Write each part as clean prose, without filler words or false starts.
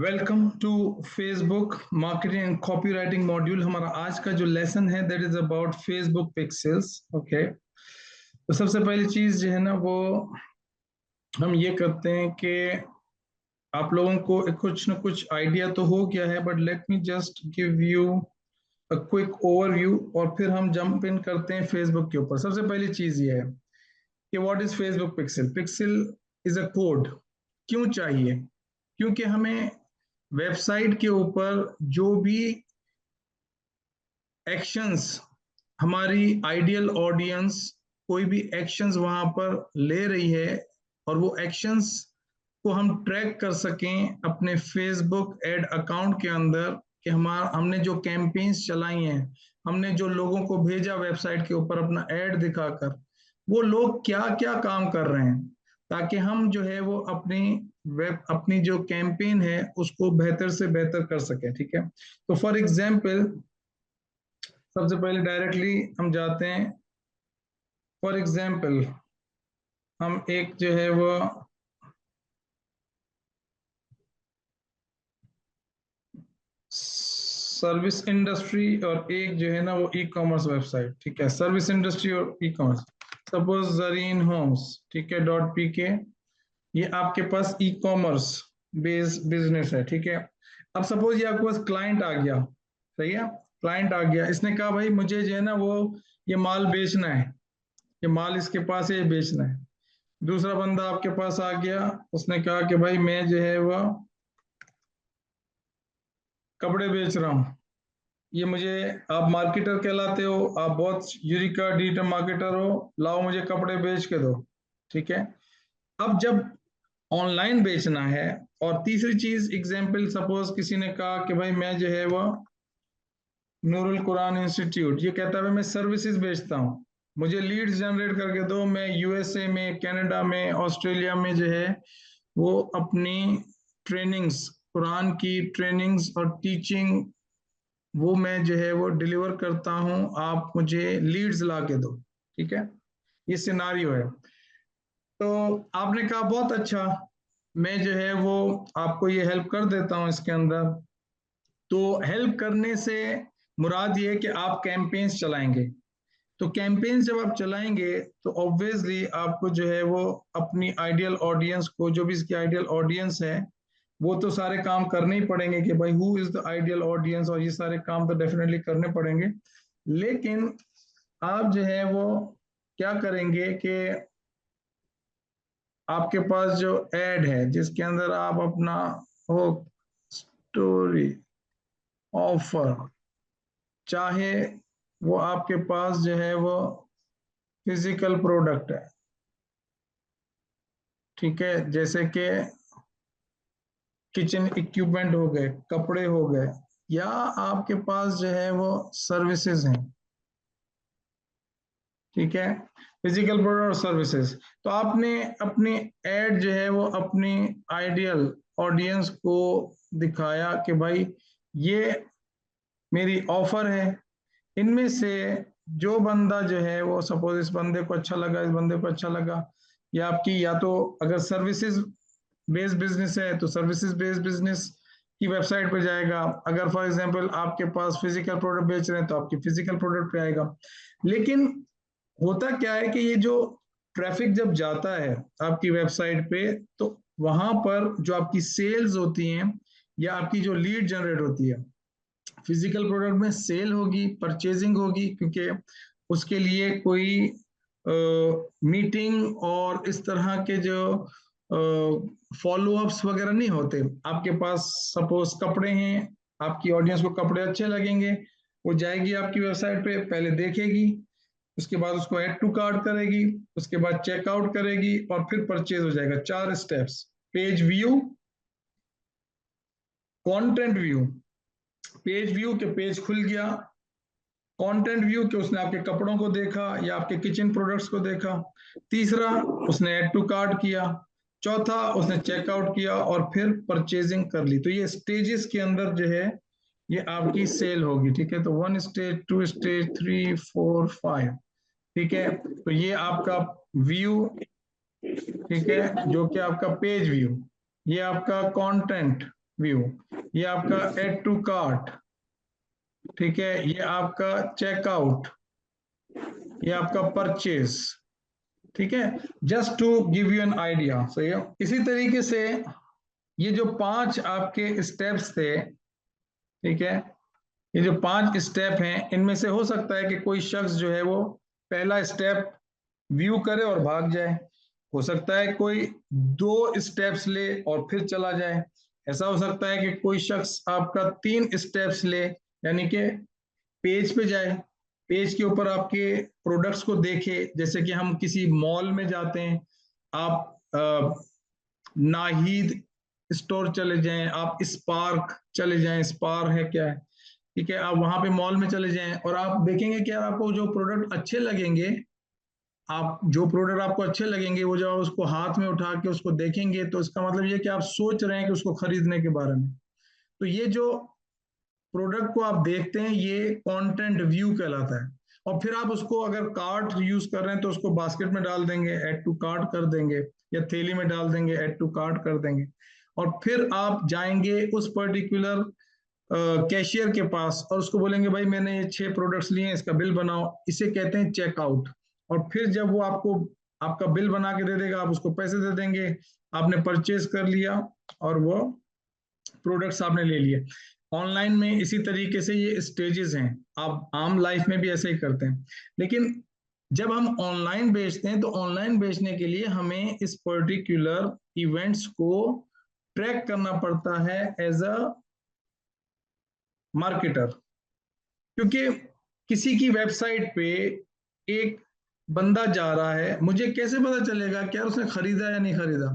Welcome to Facebook marketing and copywriting module. हमारा आज का जो लेसन है that is about Facebook pixels. Okay, तो सबसे पहली चीज जो है ना वो हम ये करते हैं कि आप लोगों को कुछ ना कुछ आइडिया तो हो गया है, but let me just give you a quick overview और फिर हम जंप इन करते हैं फेसबुक के ऊपर। सबसे पहली चीज ये है कि what is Facebook pixel. Pixel is a code. क्यों चाहिए? क्योंकि हमें वेबसाइट के ऊपर जो भी एक्शंस हमारी आइडियल ऑडियंस कोई भी एक्शंस वहां पर ले रही है और वो एक्शंस को हम ट्रैक कर सकें अपने फेसबुक एड अकाउंट के अंदर कि हमने जो कैंपेन्स चलाई हैं, हमने जो लोगों को भेजा वेबसाइट के ऊपर अपना एड दिखाकर, वो लोग क्या क्या काम कर रहे हैं, ताकि हम जो है वो अपनी जो कैंपेन है उसको बेहतर से बेहतर कर सकें। ठीक है, तो फॉर एग्जाम्पल सबसे पहले डायरेक्टली हम जाते हैं। फॉर एग्जाम्पल हम एक जो है वो सर्विस इंडस्ट्री और एक जो है ना वो ई कॉमर्स वेबसाइट। ठीक है, सर्विस इंडस्ट्री और e commerce, suppose Zareen homes, ठीक है, .pk, ये आपके पास ई कॉमर्स बेस्ड बिजनेस है। ठीक है, अब सपोज ये आपके पास क्लाइंट आ गया, सही है, क्लाइंट आ गया, इसने कहा भाई मुझे जो है ना वो ये माल बेचना है, ये माल इसके पास है, ये बेचना है। दूसरा बंदा आपके पास आ गया, उसने कहा कि भाई मैं जो है वो कपड़े बेच रहा हूँ, ये मुझे, आप मार्केटर कहलाते हो, आप बहुत यूरिका डिजिटल मार्केटर हो, लाओ मुझे कपड़े बेच के दो। ठीक है, अब जब ऑनलाइन बेचना है, और तीसरी चीज एग्जांपल, सपोज किसी ने कहा कि भाई मैं जो है वो नूरुल कुरान इंस्टीट्यूट, ये कहता है मैं सर्विसेज बेचता हूँ, मुझे लीड्स जनरेट करके दो, मैं यूएसए में, कनाडा में, ऑस्ट्रेलिया में जो है वो अपनी ट्रेनिंग्स, कुरान की ट्रेनिंग्स और टीचिंग, वो मैं जो है वो डिलीवर करता हूँ, आप मुझे लीड्स ला के दो। ठीक है, ये सिनारियो है। तो आपने कहा बहुत अच्छा, मैं जो है वो आपको ये हेल्प कर देता हूँ इसके अंदर। तो हेल्प करने से मुराद ये है कि आप कैंपेन्स चलाएंगे। तो कैंपेन्स जब आप चलाएंगे तो ऑब्वियसली आपको जो है वो अपनी आइडियल ऑडियंस को, जो भी इसकी आइडियल ऑडियंस है, वो तो सारे काम करने ही पड़ेंगे कि भाई who is the ideal audience, और ये सारे काम तो डेफिनेटली करने पड़ेंगे। लेकिन आप जो है वो क्या करेंगे कि आपके पास जो एड है जिसके अंदर आप अपना हो स्टोरी, ऑफर, चाहे वो आपके पास जो है वो फिजिकल प्रोडक्ट है, ठीक है, जैसे कि किचन इक्विपमेंट हो गए, कपड़े हो गए, या आपके पास जो है वो सर्विसेज हैं। ठीक है, फिजिकल प्रोडक्ट और सर्विसेज। तो आपने अपनी एड जो है वो अपनी आइडियल ऑडियंस को दिखाया कि भाई ये मेरी ऑफर है, इनमें से जो बंदा जो है वो, सपोज इस बंदे को अच्छा लगा, इस बंदे को अच्छा लगा, या आपकी, या तो अगर सर्विसेज बेस्ड बिजनेस है तो सर्विसेज बेस्ड बिजनेस की वेबसाइट पे जाएगा, अगर फॉर एग्जांपल आपके पास फिजिकल प्रोडक्ट बेच रहे हैं तो आपकी फिजिकल प्रोडक्ट पे आएगा। लेकिन होता क्या है कि ये जो ट्रैफिक जब जाता है आपकी वेबसाइट पे, तो वहां पर जो आपकी सेल्स होती हैं या आपकी जो लीड जनरेट होती है, फिजिकल प्रोडक्ट में सेल होगी, परचेजिंग होगी, क्योंकि उसके लिए कोई मीटिंग और इस तरह के जो फॉलो अप्स वगैरह नहीं होते। आपके पास सपोज कपड़े हैं, आपकी ऑडियंस को कपड़े अच्छे लगेंगे, वो जाएगी आपकी वेबसाइट पे, पहले देखेगी, उसके बाद उसको ऐड टू कार्ट करेगी, उसके बाद चेकआउट करेगी और फिर परचेज हो जाएगा। 4 steps: page view, content view, page view के पेज खुल गया, कंटेंट व्यू के उसने आपके कपड़ों को देखा या आपके किचन प्रोडक्ट्स को देखा, तीसरा उसने ऐड टू कार्ट किया, चौथा उसने चेकआउट किया और फिर परचेजिंग कर ली। तो ये स्टेजेस के अंदर जो है ये आपकी सेल होगी। ठीक है, तो 1 स्टेज, 2 स्टेज, 3, 4, 5। ठीक है, तो ये आपका व्यू, ठीक है, जो कि आपका पेज व्यू, ये आपका कंटेंट व्यू, ये आपका एड टू कार्ट, ठीक है, ये आपका चेकआउट, ये आपका परचेज, ठीक है, just to give you an idea. सही है। इसी तरीके से ये जो 5 आपके स्टेप्स थे, ठीक है, ये जो 5 स्टेप हैं, इनमें से हो सकता है कि कोई शख्स जो है वो पहला स्टेप व्यू करे और भाग जाए, हो सकता है कोई 2 स्टेप्स ले और फिर चला जाए, ऐसा हो सकता है कि कोई शख्स आपका 3 स्टेप्स ले, यानी कि पेज पे जाए, पेज के ऊपर आपके प्रोडक्ट्स को देखे, जैसे कि हम किसी मॉल में जाते हैं, आप नाहीद स्टोर चले जाएं, आप स्पार्क चले जाएं, स्पार है क्या है, ठीक है, आप वहां पे मॉल में चले जाएं और आप देखेंगे कि आपको जो प्रोडक्ट अच्छे लगेंगे, आप जो प्रोडक्ट आपको अच्छे लगेंगे वो जब आप उसको हाथ में उठा के उसको देखेंगे, तो इसका मतलब ये कि आप सोच रहे हैं कि उसको खरीदने के बारे में। तो ये जो प्रोडक्ट को आप देखते हैं, ये कंटेंट व्यू कहलाता है। और फिर आप उसको अगर कार्ट यूज कर रहे हैं तो उसको बास्केट में डाल देंगे, ऐड टू कार्ट कर देंगे, या थैली में डाल देंगे, ऐड टू कार्ट कर देंगे। और फिर आप जाएंगे उस पर्टिकुलर कैशियर के पास और उसको बोलेंगे भाई मैंने ये 6 प्रोडक्ट्स लिए हैं, इसका बिल बनाओ, इसे कहते हैं चेकआउट। और फिर जब वो आपको आपका बिल बना के दे देगा, आप उसको पैसे दे देंगे, आपने परचेज कर लिया और वो प्रोडक्ट्स आपने ले लिए। ऑनलाइन में इसी तरीके से ये स्टेजेस हैं, आप आम लाइफ में भी ऐसे ही करते हैं। लेकिन जब हम ऑनलाइन बेचते हैं तो ऑनलाइन बेचने के लिए हमें इस पर्टिकुलर इवेंट्स को ट्रैक करना पड़ता है एज अ मार्केटर, क्योंकि किसी की वेबसाइट पे एक बंदा जा रहा है, मुझे कैसे पता चलेगा कि यार उसने खरीदा या नहीं खरीदा,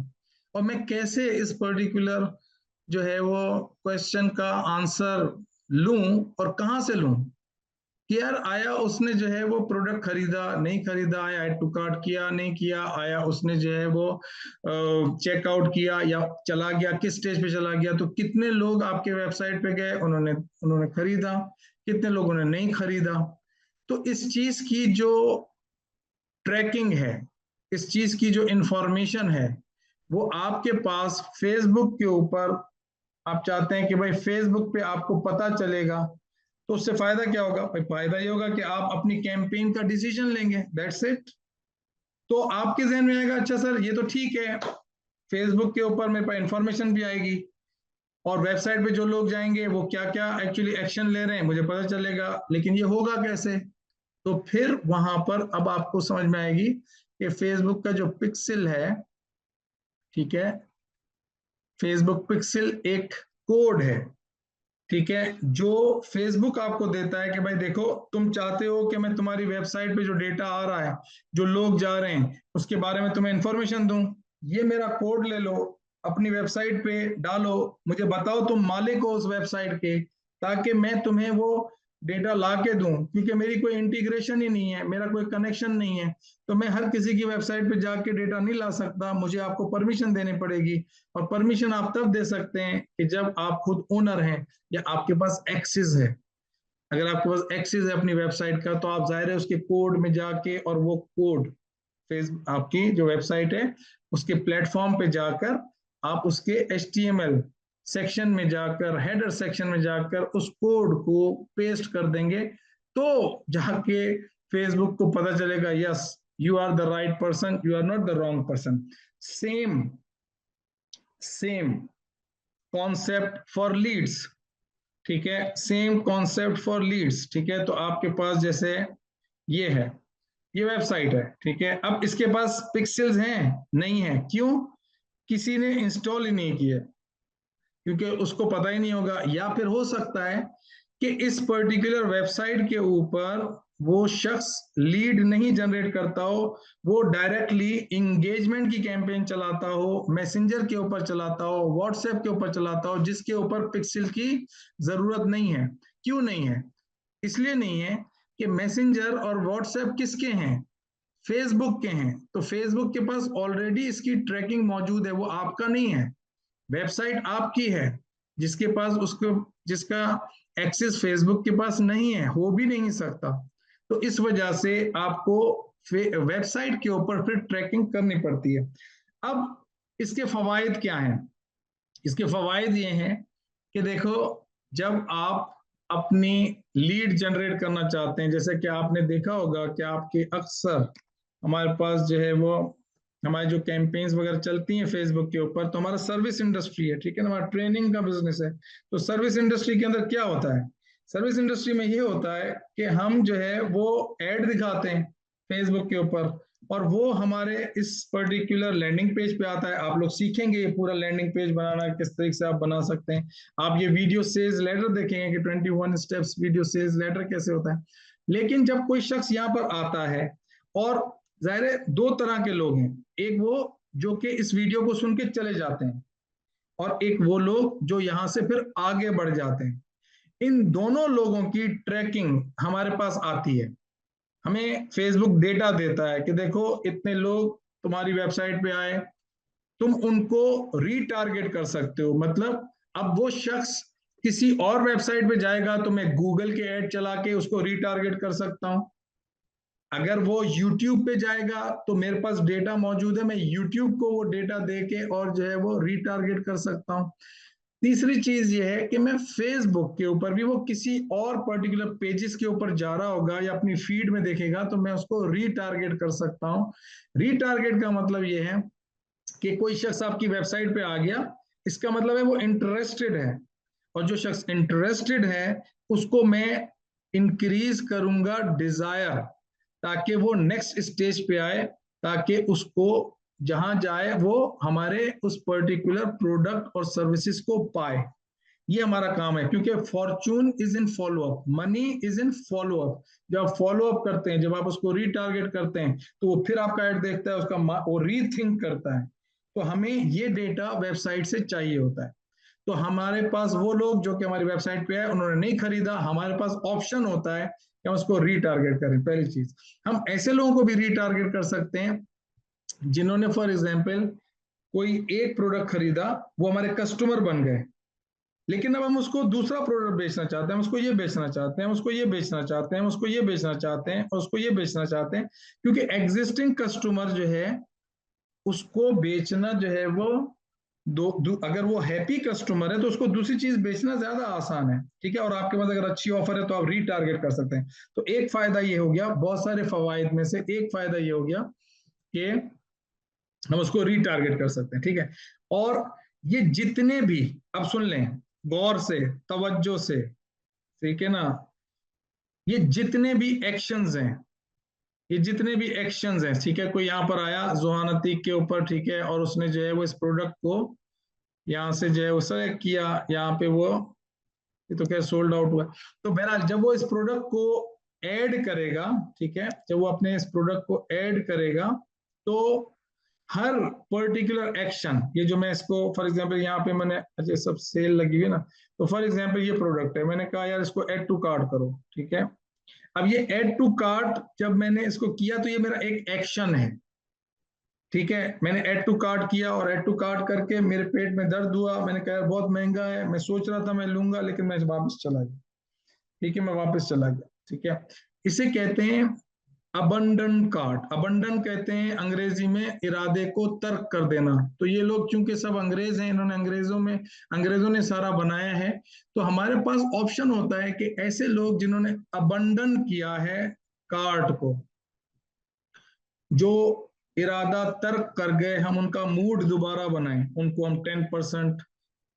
और मैं कैसे इस पर्टिकुलर जो है वो क्वेश्चन का आंसर लूं और कहां से लूं कि यार आया उसने जो है वो प्रोडक्ट खरीदा नहीं खरीदा, आया ऐड टू कार्ट किया नहीं किया, आया उसने जो है वो चेकआउट किया या चला गया, किस स्टेज पे चला गया, तो कितने लोग आपके वेबसाइट पे गए, उन्होंने उन्होंने खरीदा, कितने लोगों ने नहीं खरीदा। तो इस चीज की जो ट्रैकिंग है, इस चीज की जो इंफॉर्मेशन है, वो आपके पास फेसबुक के ऊपर, आप चाहते हैं कि भाई फेसबुक पे आपको पता चलेगा, तो उससे फायदा क्या होगा भाई, फायदा ये होगा कि आप अपनी कैंपेन का डिसीजन लेंगे, दैट्स इट। तो आपके जहन में आएगा अच्छा सर ये तो ठीक है, फेसबुक के ऊपर मेरे पास इंफॉर्मेशन भी आएगी और वेबसाइट पे जो लोग जाएंगे वो क्या क्या एक्चुअली एक्शन ले रहे हैं मुझे पता चलेगा, लेकिन ये होगा कैसे। तो फिर वहां पर अब आपको समझ में आएगी कि फेसबुक का जो पिक्सल है, ठीक है, फेसबुक पिक्सल एक कोड है, ठीक है, जो फेसबुक आपको देता है कि भाई देखो तुम चाहते हो कि मैं तुम्हारी वेबसाइट पे जो डेटा आ रहा है, जो लोग जा रहे हैं उसके बारे में तुम्हें इंफॉर्मेशन दूं, ये मेरा कोड ले लो, अपनी वेबसाइट पे डालो, मुझे बताओ तुम मालिक हो उस वेबसाइट के, ताकि मैं तुम्हें वो डेटा ला के दूं, क्योंकि मेरी कोई इंटीग्रेशन ही नहीं है, मेरा कोई कनेक्शन नहीं है, तो मैं हर किसी की वेबसाइट पे जाके डेटा नहीं ला सकता, मुझे आपको परमिशन देनी पड़ेगी। और परमिशन आप तब दे सकते हैं कि जब आप खुद ओनर हैं या आपके पास एक्सेस है। अगर आपके पास एक्सेस है अपनी वेबसाइट का, तो आप जाहिर है उसके कोड में जाके, और वो कोड फेस आपकी जो वेबसाइट है उसके प्लेटफॉर्म पे जाकर आप उसके HTML सेक्शन में जाकर, हेडर सेक्शन में जाकर उस कोड को पेस्ट कर देंगे, तो जाके फेसबुक को पता चलेगा yes you are the right person, you are not the wrong person. Same same concept for leads, ठीक है, सेम कॉन्सेप्ट फॉर लीड्स, ठीक है। तो आपके पास जैसे ये है, ये वेबसाइट है, ठीक है, अब इसके पास पिक्सेल्स हैं नहीं है, क्यों, किसी ने इंस्टॉल ही नहीं किया, क्योंकि उसको पता ही नहीं होगा, या फिर हो सकता है कि इस पर्टिकुलर वेबसाइट के ऊपर वो शख्स लीड नहीं जनरेट करता हो, वो डायरेक्टली इंगेजमेंट की कैंपेन चलाता हो, मैसेंजर के ऊपर चलाता हो, व्हाट्सएप के ऊपर चलाता हो, जिसके ऊपर पिक्सल की जरूरत नहीं है। क्यों नहीं है, इसलिए नहीं है कि मैसेंजर और व्हाट्सएप किसके हैं, फेसबुक के हैं, तो फेसबुक के पास ऑलरेडी इसकी ट्रैकिंग मौजूद है, वो आपका नहीं है, वेबसाइट आपकी है, जिसके पास उसको जिसका एक्सेस फेसबुक के पास नहीं है, हो भी नहीं सकता। तो इस वजह से आपको वेबसाइट के ऊपर फिर ट्रैकिंग करनी पड़ती है। अब इसके फवायद क्या हैं, इसके फवायद ये हैं कि देखो, जब आप अपनी लीड जनरेट करना चाहते हैं, जैसे कि आपने देखा होगा कि आपके अक्सर हमारे पास जो है वो हमारी जो कैंपेन्स वगैरह चलती हैं फेसबुक के ऊपर, तो हमारा सर्विस इंडस्ट्री है, ठीक है ना, हमारा ट्रेनिंग का बिजनेस है। तो सर्विस इंडस्ट्री के अंदर क्या होता है, सर्विस इंडस्ट्री में ये होता है कि हम जो है वो एड दिखाते हैं फेसबुक के ऊपर, और वो हमारे इस पर्टिकुलर लैंडिंग पेज पे आता है। आप लोग सीखेंगे ये पूरा लैंडिंग पेज बनाना, किस तरीके से आप बना सकते हैं। आप ये वीडियो सेल्स लेटर देखेंगे कि 21 स्टेप्स वीडियो सेल्स लेटर कैसे होता है। लेकिन जब कोई शख्स यहाँ पर आता है, और जाहिर है दो तरह के लोग हैं, एक वो जो कि इस वीडियो को सुन के चले जाते हैं, और एक वो लोग जो यहाँ से फिर आगे बढ़ जाते हैं। इन दोनों लोगों की ट्रैकिंग हमारे पास आती है। हमें फेसबुक डेटा देता है कि देखो इतने लोग तुम्हारी वेबसाइट पे आए, तुम उनको रीटारगेट कर सकते हो। मतलब अब वो शख्स किसी और वेबसाइट पे जाएगा तो मैं गूगल के ऐड चला के उसको रीटारगेट कर सकता हूं। अगर वो YouTube पे जाएगा तो मेरे पास डेटा मौजूद है, मैं YouTube को वो डेटा दे के और जो है वो रीटारगेट कर सकता हूं। तीसरी चीज ये है कि मैं फेसबुक के ऊपर भी, वो किसी और पर्टिकुलर पेजेस के ऊपर जा रहा होगा या अपनी फीड में देखेगा तो मैं उसको रीटारगेट कर सकता हूं। रीटारगेट का मतलब ये है कि कोई शख्स आपकी वेबसाइट पे आ गया, इसका मतलब है वो इंटरेस्टेड है, और जो शख्स इंटरेस्टेड है उसको मैं इंक्रीज करूंगा डिजायर, ताकि वो नेक्स्ट स्टेज पे आए, ताकि उसको जहां जाए वो हमारे उस पर्टिकुलर प्रोडक्ट और सर्विसेज को पाए। ये हमारा काम है, क्योंकि Fortune is in follow up, money is in follow up. जब आप फॉलोअप करते हैं, जब आप उसको रीटारगेट करते हैं, तो वो फिर आपका ऐड देखता है, उसका वो रीथिंक करता है। तो हमें ये डेटा वेबसाइट से चाहिए होता है। तो हमारे पास वो लोग जो कि हमारी वेबसाइट पे है, उन्होंने नहीं खरीदा, हमारे पास ऑप्शन होता है कि हम उसको रीटारगेट करें। पहली चीज, हम ऐसे लोगों को भी रीटारगेट कर सकते हैं जिन्होंने फॉर एग्जाम्पल कोई एक प्रोडक्ट खरीदा, वो हमारे कस्टमर बन गए, लेकिन अब हम उसको दूसरा प्रोडक्ट बेचना चाहते हैं, उसको ये बेचना चाहते हैं, उसको ये बेचना चाहते हैं, उसको ये बेचना चाहते हैं, और उसको ये बेचना चाहते हैं, क्योंकि एग्जिस्टिंग कस्टमर जो है उसको बेचना जो है वो अगर वो हैप्पी कस्टमर है तो उसको दूसरी चीज बेचना ज्यादा आसान है, ठीक है। और आपके पास अगर अच्छी ऑफर है तो आप रीटारगेट कर सकते हैं। तो एक फायदा ये हो गया, बहुत सारे फवायद में से एक फायदा ये हो गया कि हम उसको रीटारगेट कर सकते हैं, ठीक है। और ये जितने भी, अब सुन लें गौर से, तवज्जो से, ठीक है ना, ये जितने भी एक्शंस हैं, ये जितने भी एक्शंस हैं, ठीक है, कोई यहाँ पर आया जोहान अतीक के ऊपर, ठीक है, और उसने जो है वो इस प्रोडक्ट को यहाँ से जो है वो सेलेक्ट किया, यहाँ पे वो, ये तो क्या सोल्ड आउट हुआ। तो बहरहाल जब वो इस प्रोडक्ट को ऐड करेगा, ठीक है, जब वो अपने इस प्रोडक्ट को ऐड करेगा, तो हर पर्टिकुलर एक्शन, ये जो मैं इसको फॉर एग्जांपल यहाँ पे मैंने, अच्छा सब सेल लगी हुई ना, तो फॉर एग्जांपल ये प्रोडक्ट है, मैंने कहा यार इसको ऐड टू कार्ट करो, ठीक है। अब ये ऐड टू कार्ट जब मैंने इसको किया तो ये मेरा एक एक्शन है, ठीक है। मैंने ऐड टू कार्ट किया, और ऐड टू कार्ट करके मेरे पेट में दर्द हुआ, मैंने कहा बहुत महंगा है, मैं सोच रहा था मैं लूंगा, लेकिन मैं वापस चला गया, ठीक है, मैं वापस चला गया, ठीक है। इसे कहते हैं अबंडन कार्ट। अबंडन कहते हैं अंग्रेजी में इरादे को तर्क कर देना। तो ये लोग चूंकि सब अंग्रेज हैं, इन्होंने अंग्रेजों ने सारा बनाया है, तो हमारे पास ऑप्शन होता है कि ऐसे लोग जिन्होंने अबंडन किया है कार्ट को, जो इरादा तर्क कर गए, हम उनका मूड दोबारा बनाएं, उनको हम 10%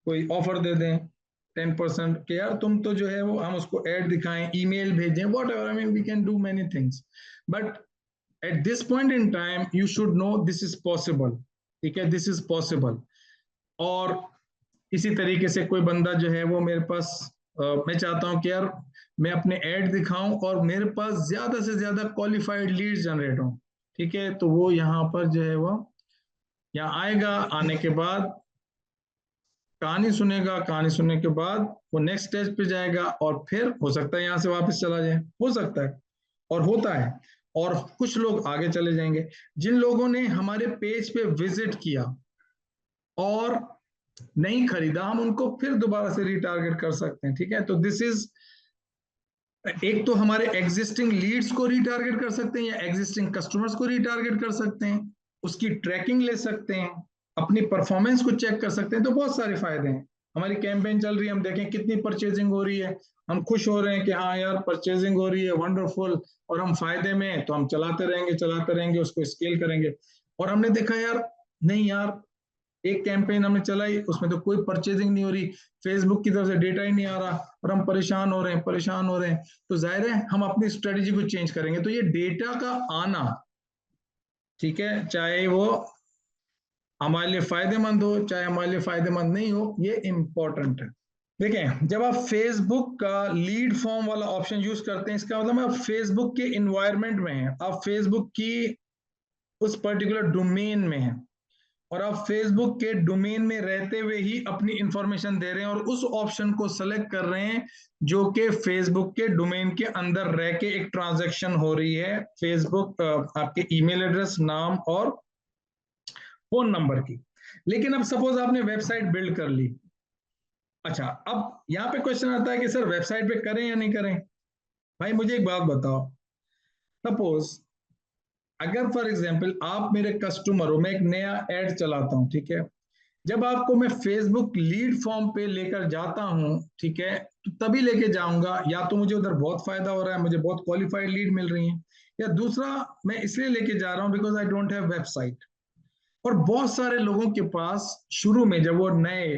कोई ऑफर दे दें, 10% के यार तुम तो जो है वो, हम उसको ऐड दिखाएं, ईमेल भेजें, whatever, I mean we can do many things, but at this point in time you should know this is possible, ठीक है, दिस इज पॉसिबल। और इसी तरीके से कोई बंदा जो है वो मेरे पास, मैं चाहता हूं कि यार मैं अपने ऐड दिखाऊं और मेरे पास ज्यादा से ज्यादा क्वालिफाइड लीड जनरेट हो, ठीक है, तो वो यहाँ पर जो है वो यहाँ आएगा, आने के बाद कहानी सुनेगा, कहानी सुनने के बाद वो नेक्स्ट स्टेज पे जाएगा, और फिर हो सकता है यहाँ से वापस चला जाए, हो सकता है, और होता है। और कुछ लोग आगे चले जाएंगे, जिन लोगों ने हमारे पेज पे विजिट किया और नहीं खरीदा, हम उनको फिर दोबारा से रिटारगेट कर सकते हैं, ठीक है। तो दिस इज, एक तो हमारे एग्जिस्टिंग लीड्स को रिटारगेट कर सकते हैं, या एग्जिस्टिंग कस्टमर्स को रिटारगेट कर सकते हैं, उसकी ट्रैकिंग ले सकते हैं, अपनी परफॉर्मेंस को चेक कर सकते हैं, तो बहुत सारे फायदे हैं। हमारी कैंपेन चल रही है, हम देखें कितनी परचेजिंग हो रही है, हम खुश हो रहे हैं कि हाँ यार परचेजिंग हो रही है, वंडरफुल, और हम फायदे में हैं, तो हम चलाते रहेंगे, उसको स्केल करेंगे। और हमने देखा यार, नहीं यार, एक कैंपेन हमने चलाई, उसमें तो कोई परचेजिंग नहीं हो रही, फेसबुक की तरफ से डेटा ही नहीं आ रहा, और हम परेशान हो रहे हैं। तो जाहिर है हम अपनी स्ट्रेटेजी को चेंज करेंगे। तो ये डेटा का आना, ठीक है, चाहे वो हमारे लिए फायदेमंद हो चाहे हमारे लिए फायदेमंद नहीं हो, ये इंपॉर्टेंट है। देखें, जब आप फेसबुक का लीड फॉर्म वाला ऑप्शन यूज करते हैं, इसका मतलब आप फेसबुक के इन्वायरमेंट में हैं, आप फेसबुक की उस पर्टिकुलर डोमेन में हैं, और आप फेसबुक के डोमेन में रहते हुए ही अपनी इंफॉर्मेशन दे रहे हैं, और उस ऑप्शन को सेलेक्ट कर रहे हैं जो कि फेसबुक के डोमेन के अंदर रह के एक ट्रांजैक्शन हो रही है, फेसबुक आपके ईमेल एड्रेस, नाम और फोन नंबर की। लेकिन अब सपोज आपने वेबसाइट बिल्ड कर ली। अच्छा, अब यहां पे क्वेश्चन आता है कि सर वेबसाइट पे करें या नहीं करें। भाई मुझे एक बात बताओ, सपोज अगर फॉर एग्जांपल आप मेरे कस्टमर हो, मैं एक नया ऐड चलाता हूं, ठीक है, जब आपको मैं फेसबुक लीड फॉर्म पे लेकर जाता हूं, ठीक है, तो तभी लेके जाऊंगा या तो मुझे उधर बहुत फायदा हो रहा है, मुझे बहुत क्वालिफाइड लीड मिल रही है, या दूसरा मैं इसलिए लेके जा रहा हूं because I don't have website. और बहुत सारे लोगों के पास शुरू में जब वो नए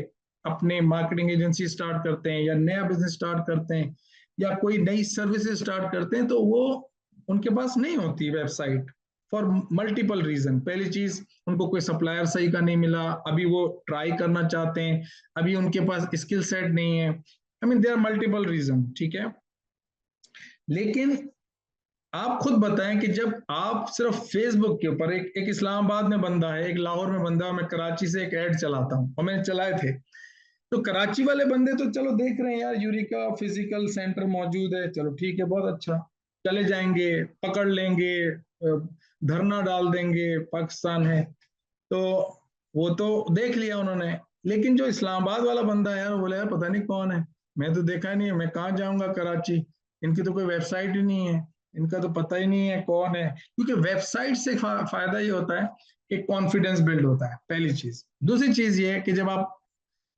अपने मार्केटिंग एजेंसी स्टार्ट करते हैं या नया बिजनेस स्टार्ट करते हैं या कोई नई सर्विसेज स्टार्ट करते हैं, तो वो उनके पास नहीं होती वेबसाइट फॉर मल्टीपल रीजन। पहली चीज, उनको कोई सप्लायर सही का नहीं मिला, अभी वो ट्राई करना चाहते हैं, अभी उनके पास स्किल सेट नहीं है, I mean there are multiple reason, ठीक है। लेकिन आप खुद बताएं कि जब आप सिर्फ फेसबुक के ऊपर, एक इस्लामाबाद में बंदा है, एक लाहौर में बंदा है, मैं कराची से एक ऐड चलाता हूं और मैंने चलाए थे, तो कराची वाले बंदे तो चलो देख रहे हैं यार यूरिका फिजिकल सेंटर मौजूद है, चलो ठीक है, बहुत अच्छा, चले जाएंगे, पकड़ लेंगे, धरना डाल देंगे, पाकिस्तान है, तो वो तो देख लिया उन्होंने। लेकिन जो इस्लामाबाद वाला बंदा है यार, वो बोले यार पता नहीं कौन है, मैं तो देखा नहीं है, मैं कहाँ जाऊंगा कराची, इनकी तो कोई वेबसाइट ही नहीं है, इनका तो पता ही नहीं है कौन है। क्योंकि वेबसाइट से फायदा ये होता है कि कॉन्फिडेंस बिल्ड होता है, पहली चीज। दूसरी चीज ये है कि जब आप,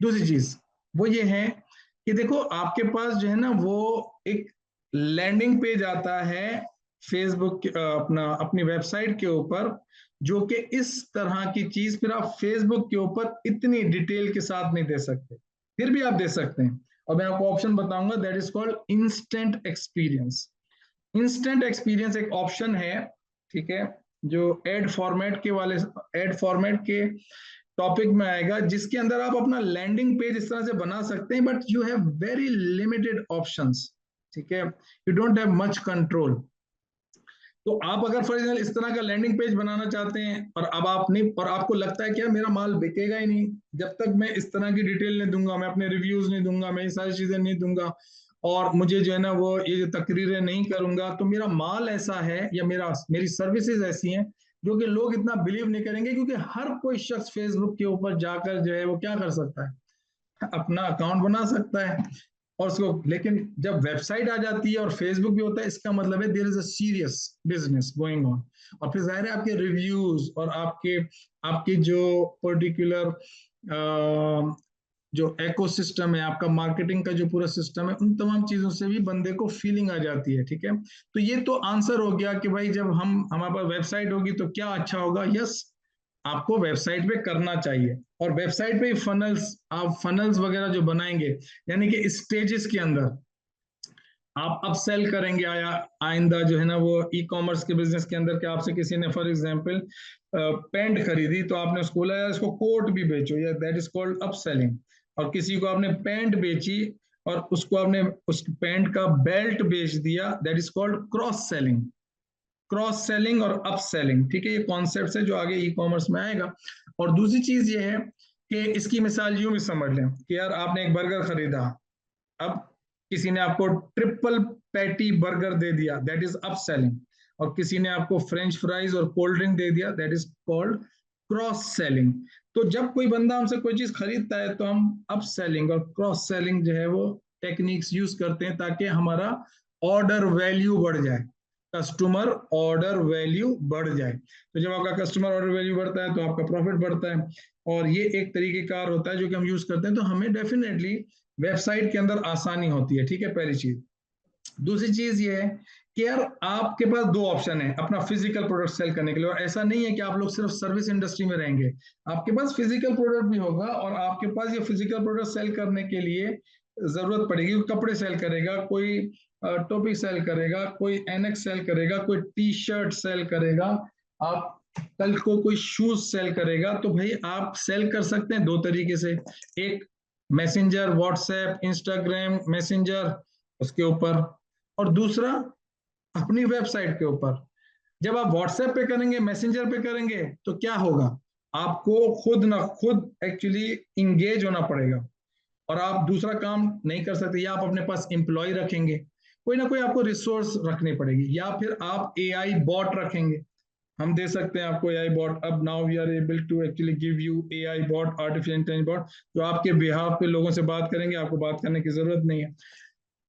दूसरी चीज वो ये है कि देखो आपके पास जो है ना वो एक लैंडिंग पेज आता है फेसबुक अपना अपनी वेबसाइट के ऊपर, जो कि इस तरह की चीज फिर आप फेसबुक के ऊपर इतनी डिटेल के साथ नहीं दे सकते, फिर भी आप दे सकते हैं। और मैं आपको ऑप्शन बताऊंगा, that is called instant experience. Instant experience एक ऑप्शन है, ठीक है, जो एड फॉर्मेट के वाले, एड फॉर्मेट के टॉपिक में आएगा, जिसके अंदर आप अपना लैंडिंग पेज इस तरह से बना सकते हैं, but you have very limited options, ठीक है, you don't have much control. तो आप अगर फॉर एग्जाम्पल इस तरह का लैंडिंग पेज बनाना चाहते हैं, और अब आप नहीं, और आपको लगता है कि यार मेरा माल बिकेगा ही नहीं जब तक मैं इस तरह की डिटेल नहीं दूंगा, मैं अपने रिव्यूज नहीं दूंगा, मैं ये सारी चीजें नहीं दूंगा, और मुझे जो है ना वो ये जो तकरीरें नहीं करूंगा, तो मेरा माल ऐसा है या मेरी सर्विसेज ऐसी हैं जो कि लोग इतना बिलीव नहीं करेंगे। क्योंकि हर कोई शख्स फेसबुक के ऊपर जाकर जो है वो क्या कर सकता है, अपना अकाउंट बना सकता है और उसको, लेकिन जब वेबसाइट आ जाती है और फेसबुक भी होता है, इसका मतलब है there is a serious business going on. और फिर जाहिर है आपके रिव्यूज और आपके आपकी जो पर्टिकुलर जो इकोसिस्टम है, आपका मार्केटिंग का जो पूरा सिस्टम है, उन तमाम चीजों से भी बंदे को फीलिंग आ जाती है, ठीक है। तो ये तो आंसर हो गया कि भाई जब हम हमारे पास वेबसाइट होगी तो क्या अच्छा होगा। यस, आपको वेबसाइट पे करना चाहिए, और वेबसाइट पे फनल्स, आप फनल्स वगैरह जो बनाएंगे, यानी कि स्टेजेस के अंदर आप अपसेल करेंगे, आया आइंदा जो है ना वो ई कॉमर्स के बिजनेस के अंदर, क्या आपसे किसी ने फॉर एग्जांपल पेंट खरीदी, तो आपने उसको बोला यार इसको कोट भी बेचो, या दैट इज कॉल्ड अपसेलिंग। और किसी को आपने पैंट बेची और उसको आपने उस पैंट का बेल्ट बेच दिया, that is called cross selling. Cross selling और अप सेलिंग, ठीक है, ये कॉन्सेप्ट है जो आगे ई कॉमर्स में आएगा। और दूसरी चीज ये है कि इसकी मिसाल यूं भी समझ लें कि यार आपने एक बर्गर खरीदा, अब किसी ने आपको ट्रिपल पैटी बर्गर दे दिया, दैट इज अप सेलिंग। और किसी ने आपको फ्रेंच फ्राइज और कोल्ड ड्रिंक दे दिया, that is called cross selling. तो जब कोई बंदा हमसे कोई चीज खरीदता है तो हम अप सेलिंग और क्रॉस सेलिंग जो है वो टेक्निक्स यूज करते हैं ताकि हमारा ऑर्डर वैल्यू बढ़ जाए। कस्टमर ऑर्डर वैल्यू बढ़ जाए। तो जब आपका कस्टमर ऑर्डर वैल्यू बढ़ता है तो आपका प्रॉफिट बढ़ता है, और ये एक तरीकेकार होता है जो कि हम यूज करते हैं, तो हमें डेफिनेटली वेबसाइट के अंदर आसानी होती है। ठीक है, पहली चीज। दूसरी चीज ये है कि यार आपके पास दो ऑप्शन है अपना फिजिकल प्रोडक्ट सेल करने के लिए, और ऐसा नहीं है कि आप लोग सिर्फ सर्विस इंडस्ट्री में रहेंगे, आपके पास फिजिकल प्रोडक्ट भी होगा, और आपके पास ये फिजिकल प्रोडक्ट सेल करने के लिए जरूरत पड़ेगी। कपड़े सेल करेगा कोई, टोपी सेल करेगा कोई, एनएक्स सेल करेगा कोई, टी शर्ट सेल करेगा, आप कल को कोई शूज सेल करेगा। तो भाई आप सेल कर सकते हैं दो तरीके से, एक मैसेंजर, व्हाट्सएप, इंस्टाग्राम मैसेंजर उसके ऊपर, और दूसरा अपनी वेबसाइट के ऊपर। जब आप व्हाट्सएप पे करेंगे, मैसेंजर पे करेंगे, तो क्या होगा, आपको खुद ना खुद एक्चुअली इंगेज होना पड़ेगा, और आप दूसरा काम नहीं कर सकते, या आप अपने पास एम्प्लॉय रखेंगे, कोई ना कोई आपको रिसोर्स रखनी पड़ेगी, या फिर आप एआई बॉट रखेंगे। हम दे सकते हैं आपको एआई बॉट। अब now we are able to actually give you AI bot, artificial intelligence bot, जो आपके बिहाफ पे लोगों से बात करेंगे, आपको बात करने की जरूरत नहीं है।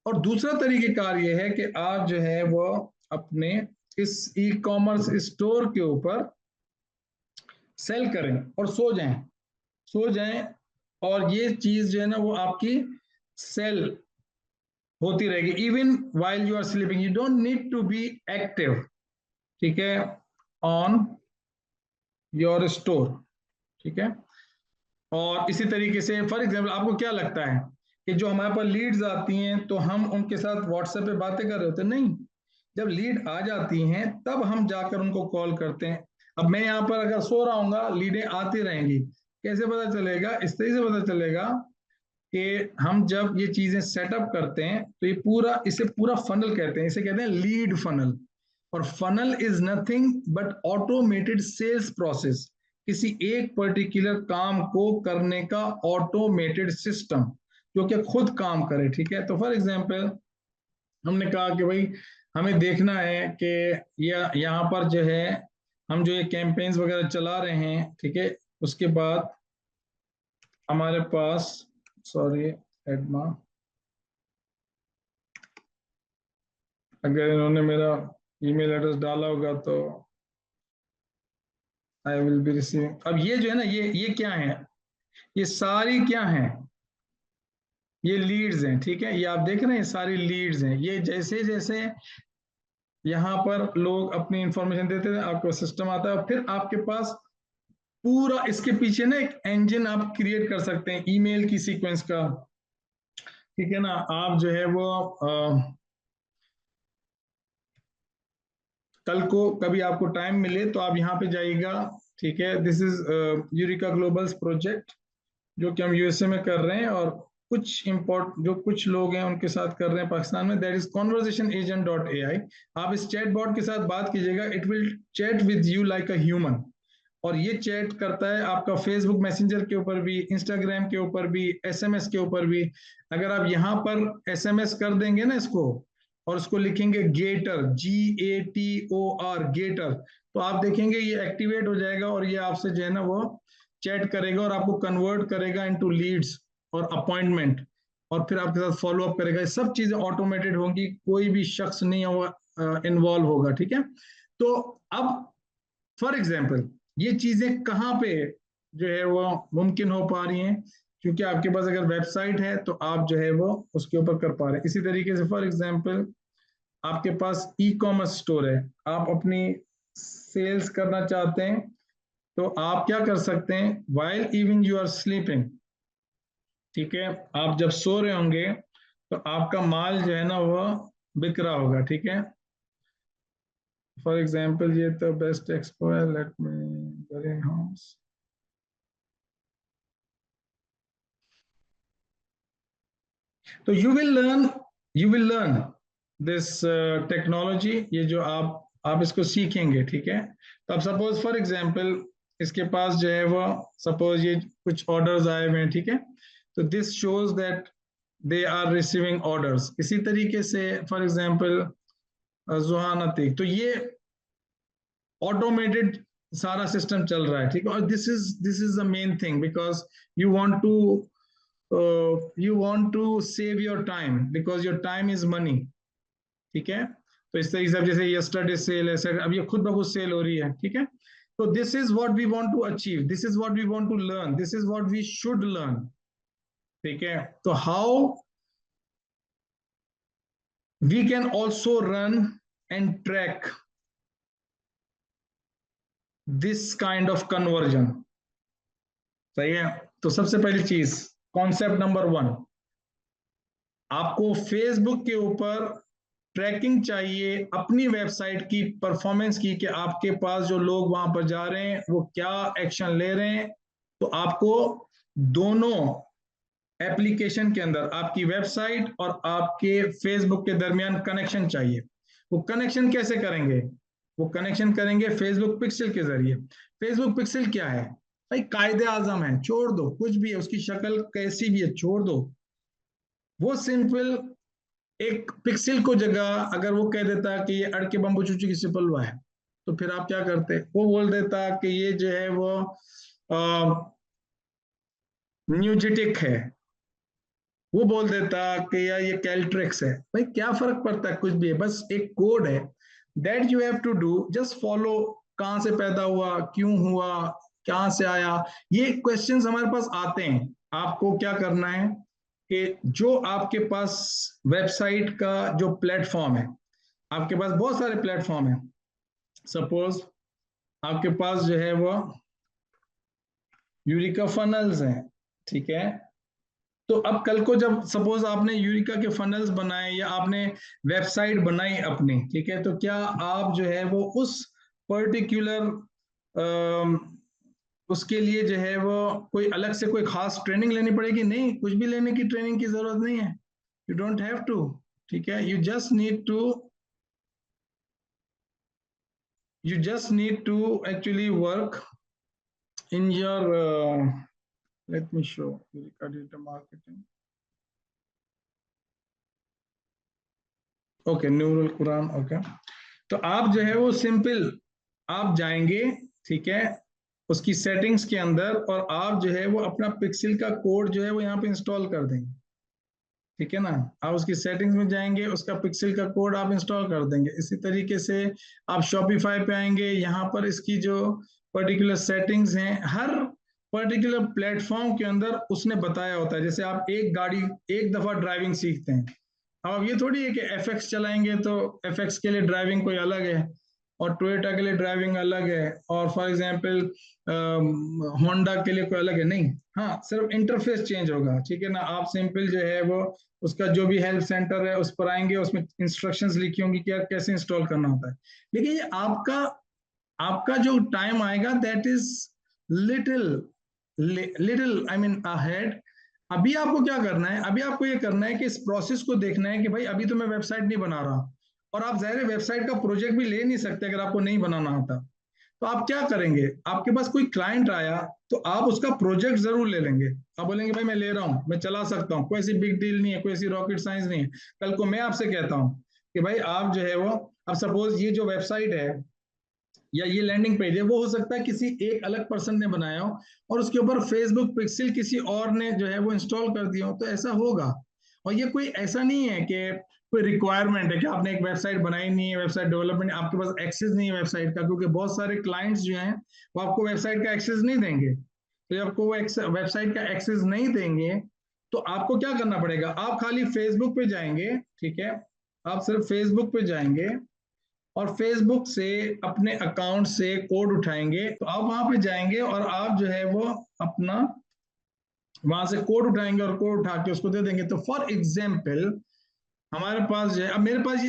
और दूसरा तरीकेकार ये है कि आप जो है वो अपने इस ई कॉमर्स स्टोर के ऊपर सेल करें और सो जाएं, और ये चीज जो है ना वो आपकी सेल होती रहेगी even while you are sleeping. You don't need to be active, ठीक है, ऑन योर स्टोर। ठीक है। और इसी तरीके से फॉर एग्जाम्पल आपको क्या लगता है कि जो हमारे पास लीड्स आती हैं तो हम उनके साथ व्हाट्सएप पे बातें कर रहे होते हैं? नहीं, जब लीड आ जाती हैं तब हम जाकर उनको कॉल करते हैं। अब मैं यहाँ पर अगर सो रहा हूँगा, लीडें आती रहेंगी, कैसे पता चलेगा? इस तरीके से पता चलेगा कि हम जब ये चीजें सेटअप करते हैं तो ये पूरा, इसे पूरा फनल कहते हैं, इसे कहते हैं लीड फनल। और funnel is nothing but automated sales process, किसी एक पर्टिकुलर काम को करने का ऑटोमेटेड सिस्टम जो कि खुद काम करे। ठीक है। तो फॉर एग्जांपल हमने कहा कि भाई हमें देखना है कि यहाँ पर जो है हम जो ये कैंपेन्स वगैरह चला रहे हैं, ठीक है, उसके बाद हमारे पास, सॉरी एडमा, अगर इन्होंने मेरा ईमेल एड्रेस डाला होगा तो आई विल बी रिसीविंग। अब ये जो है ना, ये क्या है, ये सारी क्या है, ये लीड्स हैं। ठीक है, ये आप देख रहे हैं सारी लीड्स हैं। ये जैसे जैसे यहाँ पर लोग अपनी इंफॉर्मेशन देते थे, आपका सिस्टम आता है, और फिर आपके पास पूरा इसके पीछे ना एक इंजन आप क्रिएट कर सकते हैं ईमेल की सीक्वेंस का। ठीक है ना, आप जो है वो कल को कभी आपको टाइम मिले तो आप यहाँ पे जाइएगा। ठीक है, this is Eureka Global's project जो कि हम यूएसए में कर रहे हैं, और कुछ इंपोर्ट जो कुछ लोग हैं उनके साथ कर रहे हैं पाकिस्तान में। That is conversation agent dot A I. आप इस चैट बॉट के साथ बात कीजिएगा, it will chat with you like a human. और ये चैट करता है आपका फेसबुक मैसेंजर के ऊपर भी, इंस्टाग्राम के ऊपर भी, एसएमएस के ऊपर भी। अगर आप यहाँ पर एसएमएस कर देंगे ना इसको, और उसको लिखेंगे गेटर, GATOR, गेटर, तो आप देखेंगे ये एक्टिवेट हो जाएगा, और ये आपसे जो है ना वो चैट करेगा, और आपको कन्वर्ट करेगा इनटू लीड्स और अपॉइंटमेंट, और फिर आपके साथ फॉलो अप करेगा। ये सब चीजें ऑटोमेटेड होंगी, कोई भी शख्स नहीं होगा इन्वॉल्व होगा। ठीक है। तो अब फॉर एग्जाम्पल ये चीजें कहाँ पे जो है वो मुमकिन हो पा रही हैं, क्योंकि आपके पास अगर वेबसाइट है तो आप जो है वो उसके ऊपर कर पा रहे हैं। इसी तरीके से फॉर एग्जाम्पल आपके पास ई कॉमर्स स्टोर है, आप अपनी सेल्स करना चाहते हैं, तो आप क्या कर सकते हैं, while even you are sleeping, ठीक है, आप जब सो रहे होंगे तो आपका माल जो है ना वो बिक रहा होगा। ठीक है। फॉर एग्जाम्पल ये तो बेस्ट एक्सपो है, लेट मी इन हाउस। तो you will learn this technology, ये जो आप इसको सीखेंगे। ठीक है। तो अब सपोज फॉर एग्जांपल इसके पास जो है वो, सपोज ये कुछ ऑर्डर्स आए हुए हैं। ठीक है। तो this shows that they are receiving orders. इसी तरीके से फॉर एग्जांपल जुहान अतीक, तो ये ऑटोमेटेड सारा सिस्टम चल रहा है। ठीक है। और this is the main thing, because you want to you want to save your time because your time is money। ठीक है। तो इस तरीके से अब जैसे यस्टरडे सेल है, अब ये खुद ब खुद सेल हो रही है, ठीक है। तो this is what we want to achieve, this is what we want to learn, this is what we should learn, ठीक है। तो how we can also run and track this kind of conversion, सही है। तो सबसे पहली चीज, concept number 1, आपको फेसबुक के ऊपर ट्रैकिंग चाहिए अपनी वेबसाइट की परफॉर्मेंस की, कि आपके पास जो लोग वहां पर जा रहे हैं वो क्या एक्शन ले रहे हैं। तो आपको दोनों एप्लीकेशन के अंदर आपकी वेबसाइट और आपके फेसबुक के दरमियान कनेक्शन चाहिए। वो कनेक्शन कैसे करेंगे? वो कनेक्शन करेंगे फेसबुक पिक्सल के जरिए। फेसबुक पिक्सल क्या है भाई? कायदे आजम है, छोड़ दो कुछ भी है, उसकी शक्ल कैसी भी है छोड़ दो। वो सिंपल एक पिक्सल को जगह अगर वो कह देता कि ये अड़के बम्बू चूची की सिपलवा है, तो फिर आप क्या करते? वो बोल देता कि ये जो है वो न्यूजेटिक है, वो बोल देता कि यार ये कैल्ट्रिक्स है। भाई क्या फर्क पड़ता है? कुछ भी है, बस एक कोड है that you have to do, just follow. कहां से पैदा हुआ, क्यों हुआ, कहां से आया, ये क्वेश्चंस हमारे पास आते हैं। आपको क्या करना है कि जो आपके पास वेबसाइट का जो प्लेटफॉर्म है, आपके पास बहुत सारे प्लेटफॉर्म है। सपोज आपके पास जो है वो यूरिका फनल्स हैं, ठीक है। तो अब कल को जब सपोज आपने यूरिका के फनल्स बनाए या आपने वेबसाइट बनाई अपनी, ठीक है, तो क्या आप जो है वो उस पर्टिकुलर उसके लिए जो है वो कोई अलग से कोई खास ट्रेनिंग लेनी पड़ेगी? नहीं, कुछ भी लेने की ट्रेनिंग की जरूरत नहीं है। यू डोंट हैव टू, ठीक है। You just need to actually work in your let me show Eureka data marketing. Okay, neural कुरान, ओके। तो आप जो है वो सिंपल आप जाएंगे, ठीक है, उसकी सेटिंग्स के अंदर, और आप जो है वो अपना पिक्सल का कोड जो है वो यहाँ पे इंस्टॉल कर देंगे, ठीक है ना। आप उसकी सेटिंग्स में जाएंगे, उसका पिक्सल का कोड आप इंस्टॉल कर देंगे। इसी तरीके से आप शॉपिफाई पे आएंगे, यहाँ पर इसकी जो पर्टिकुलर सेटिंग्स हैं हर पर्टिकुलर प्लेटफॉर्म के अंदर उसने बताया होता है। जैसे आप एक गाड़ी एक दफा ड्राइविंग सीखते हैं, अब ये थोड़ी है कि एफएक्स चलाएंगे तो एफएक्स के लिए ड्राइविंग कोई अलग है और टोयोटा के लिए ड्राइविंग अलग है, और फॉर एग्जांपल होंडा के लिए कोई अलग है, नहीं। हाँ, सिर्फ इंटरफेस चेंज होगा, ठीक है ना। आप सिंपल जो है वो उसका जो भी हेल्प सेंटर है उस पर आएंगे, उसमें इंस्ट्रक्शंस लिखी होंगी कि यार कैसे इंस्टॉल करना होता है। लेकिन ये आपका आपका जो टाइम आएगा that is little little I mean ahead. अभी आपको क्या करना है? अभी आपको ये करना है कि इस प्रोसेस को देखना है कि भाई अभी तो मैं वेबसाइट नहीं बना रहा, और आप ज़ाहिर वेबसाइट का प्रोजेक्ट भी ले नहीं सकते अगर आपको नहीं बनाना आता। तो आप क्या करेंगे? आपके पास कोई क्लाइंट आया तो आप उसका प्रोजेक्ट जरूर ले लेंगे। आप बोलेंगे भाई मैं ले रहा हूँ, मैं चला सकता हूँ, कोई ऐसी बिग डील नहीं है, कोई ऐसी रॉकेट साइंस नहीं है। कल को मैं आपसे कहता हूँ कि भाई आप जो है वो, अब सपोज ये जो वेबसाइट है या ये लैंडिंग पेज है, वो हो सकता है किसी एक अलग पर्सन ने बनाया हो और उसके ऊपर फेसबुक पिक्सल किसी और ने जो है वो इंस्टॉल कर दिया हो, तो ऐसा होगा। और ये कोई ऐसा नहीं है कि कोई रिक्वायरमेंट है कि आपने एक वेबसाइट बनाई नहीं है, वेबसाइट डेवलपमेंट आपके पास एक्सेस नहीं है वेबसाइट का, क्योंकि बहुत सारे क्लाइंट्स जो हैं वो आपको वेबसाइट का एक्सेस नहीं देंगे। तो जब आपको वो वेबसाइट का एक्सेस नहीं देंगे तो आपको क्या करना पड़ेगा? आप खाली फेसबुक पे जाएंगे, ठीक है, आप सिर्फ फेसबुक पे जाएंगे और फेसबुक से अपने अकाउंट से कोड उठाएंगे। तो आप वहां पे जाएंगे और आप जो है वो अपना वहां से कोड उठाएंगे और कोड उठा के उसको दे देंगे। तो फॉर एग्जाम्पल हमारे पास जो है, अब मेरे पास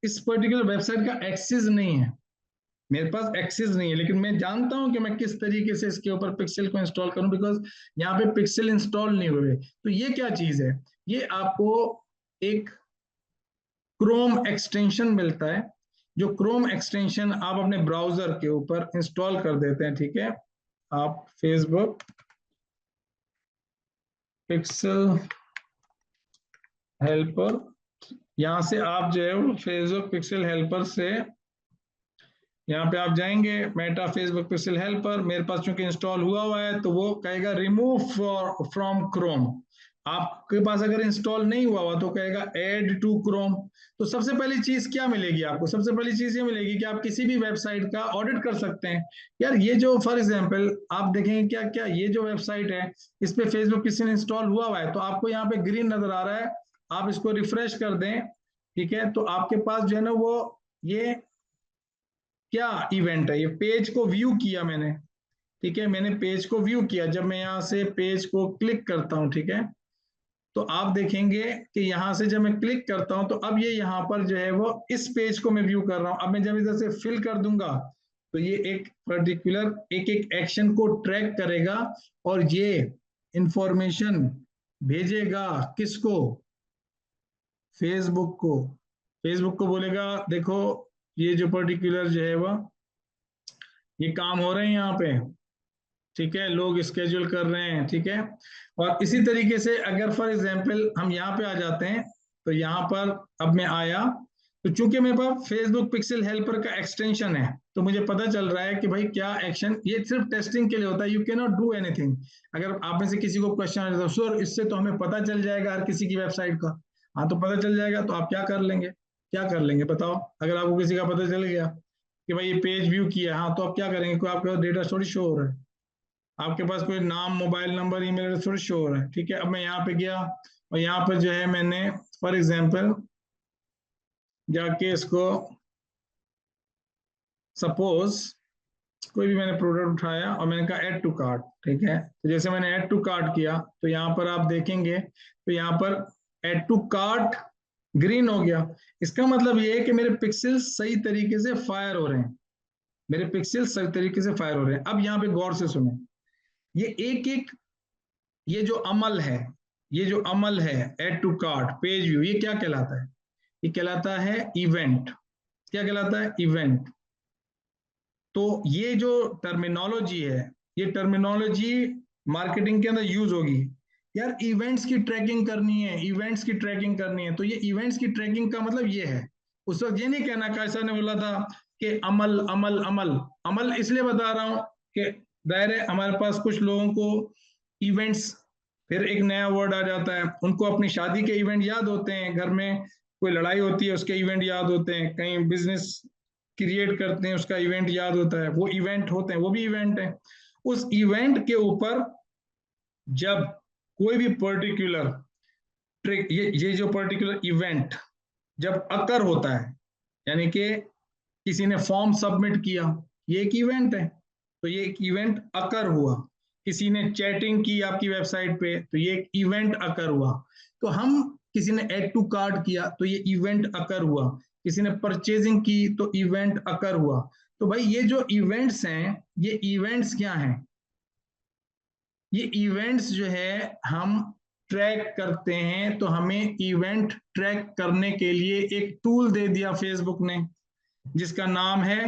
इस पर्टिकुलर वेबसाइट का एक्सेस नहीं है, मेरे पास एक्सेस नहीं है, लेकिन मैं जानता हूं कि मैं किस तरीके से इसके ऊपर पिक्सल को इंस्टॉल करूं, बिकॉज यहाँ पे पिक्सल इंस्टॉल नहीं हुए। तो ये क्या चीज है? ये आपको एक क्रोम एक्सटेंशन मिलता है, जो क्रोम एक्सटेंशन आप अपने ब्राउजर के ऊपर इंस्टॉल कर देते हैं, ठीक है। आप फेसबुक पिक्सल हेल्पर, यहां से आप जो है वो फेसबुक पिक्सल हेल्पर से यहाँ पे आप जाएंगे, मेटा फेसबुक पिक्सल हेल्पर मेरे पास चूंकि इंस्टॉल हुआ हुआ है, तो वो कहेगा रिमूव फ्रॉम क्रोम। आपके पास अगर इंस्टॉल नहीं हुआ हुआ तो कहेगा ऐड टू क्रोम। तो सबसे पहली चीज क्या मिलेगी आपको? सबसे पहली चीज ये मिलेगी कि आप किसी भी वेबसाइट का ऑडिट कर सकते हैं। यार ये जो फॉर एग्जांपल आप देखेंगे क्या क्या ये जो वेबसाइट है इस पे फेसबुक किसी ने इंस्टॉल हुआ हुआ है, तो आपको यहाँ पे ग्रीन नजर आ रहा है। आप इसको रिफ्रेश कर दें, ठीक है, तो आपके पास जो है ना वो ये क्या इवेंट है, ये पेज को व्यू किया मैंने, ठीक है, मैंने पेज को व्यू किया। जब मैं यहाँ से पेज को क्लिक करता हूँ, ठीक है, तो आप देखेंगे कि यहां से जब मैं क्लिक करता हूं तो अब ये यहाँ पर जो है वो इस पेज को मैं व्यू कर रहा हूं। अब मैं जब इधर से फिल कर दूंगा तो ये एक पर्टिकुलर एक एक एक्शन को ट्रैक करेगा और ये इंफॉर्मेशन भेजेगा किसको? फेसबुक को। फेसबुक को बोलेगा देखो ये जो पर्टिकुलर जो है वो ये काम हो रहे हैं यहाँ पे, ठीक है, लोग स्केड्यूल कर रहे हैं, ठीक है। और इसी तरीके से अगर फॉर एग्जांपल हम यहाँ पे आ जाते हैं तो यहाँ पर अब मैं आया तो चूंकि मेरे पास फेसबुक पिक्सल हेल्पर का एक्सटेंशन है तो मुझे पता चल रहा है कि भाई क्या एक्शन, ये सिर्फ टेस्टिंग के लिए होता है, you can not do anything. अगर आप में से किसी को क्वेश्चन आ जाता है सर इससे तो हमें पता चल जाएगा हर किसी की वेबसाइट का, हाँ तो पता चल जाएगा तो आप क्या कर लेंगे? क्या कर लेंगे बताओ? अगर आपको किसी का पता चल गया कि भाई ये पेज व्यू किया, हाँ तो आप क्या करेंगे? कोई आपका डेटा थोड़ी शो हो रहा है, आपके पास कोई नाम मोबाइल नंबर ईमेल एड्रेस थोड़ी शो हो रहा है, ठीक है। अब मैं यहाँ पे गया और यहाँ पर जो है मैंने फॉर एग्जांपल जाके इसको सपोज कोई भी मैंने प्रोडक्ट उठाया और मैंने कहा ऐड टू कार्ट, ठीक है, तो जैसे मैंने ऐड टू कार्ट किया तो यहाँ पर आप देखेंगे तो यहाँ पर ऐड टू कार्ट ग्रीन हो गया। इसका मतलब ये है कि मेरे पिक्सल सही तरीके से फायर हो रहे हैं, मेरे पिक्सल सही तरीके से फायर हो रहे हैं। अब यहाँ पे गौर से सुने, ये एक एक ये जो अमल है, ये जो अमल है add to cart page view, ये क्या कहलाता है? ये कहलाता है इवेंट। क्या कहलाता है? इवेंट। तो ये जो टर्मिनोलॉजी है, ये टर्मिनोलॉजी मार्केटिंग के अंदर यूज होगी। यार इवेंट्स की ट्रैकिंग करनी है, इवेंट्स की ट्रैकिंग करनी है, तो ये इवेंट्स की ट्रैकिंग का मतलब ये है। उस वक्त ये नहीं कहना कैसा ने बोला था कि अमल अमल अमल। अमल इसलिए बता रहा हूं कि दायरे हमारे पास कुछ लोगों को इवेंट्स, फिर एक नया वर्ड आ जाता है, उनको अपनी शादी के इवेंट याद होते हैं, घर में कोई लड़ाई होती है उसके इवेंट याद होते हैं, कहीं बिजनेस क्रिएट करते हैं उसका इवेंट याद होता है, वो इवेंट होते हैं, वो भी इवेंट है। उस इवेंट के ऊपर जब कोई भी पर्टिकुलर ट्रिक, ये जो पर्टिकुलर इवेंट जब अकर होता है, यानी कि किसी ने फॉर्म सबमिट किया, ये एक इवेंट है, तो ये एक इवेंट अकर हुआ। किसी ने चैटिंग की आपकी वेबसाइट पे तो ये एक इवेंट अकर हुआ। तो हम किसी ने ऐड टू कार्ट किया तो ये इवेंट अकर हुआ, किसी ने परचेजिंग की तो इवेंट अकर हुआ। तो भाई ये जो इवेंट्स हैं, ये इवेंट्स क्या हैं? ये इवेंट्स जो है हम ट्रैक करते हैं, तो हमें इवेंट ट्रैक करने के लिए एक टूल दे दिया फेसबुक ने जिसका नाम है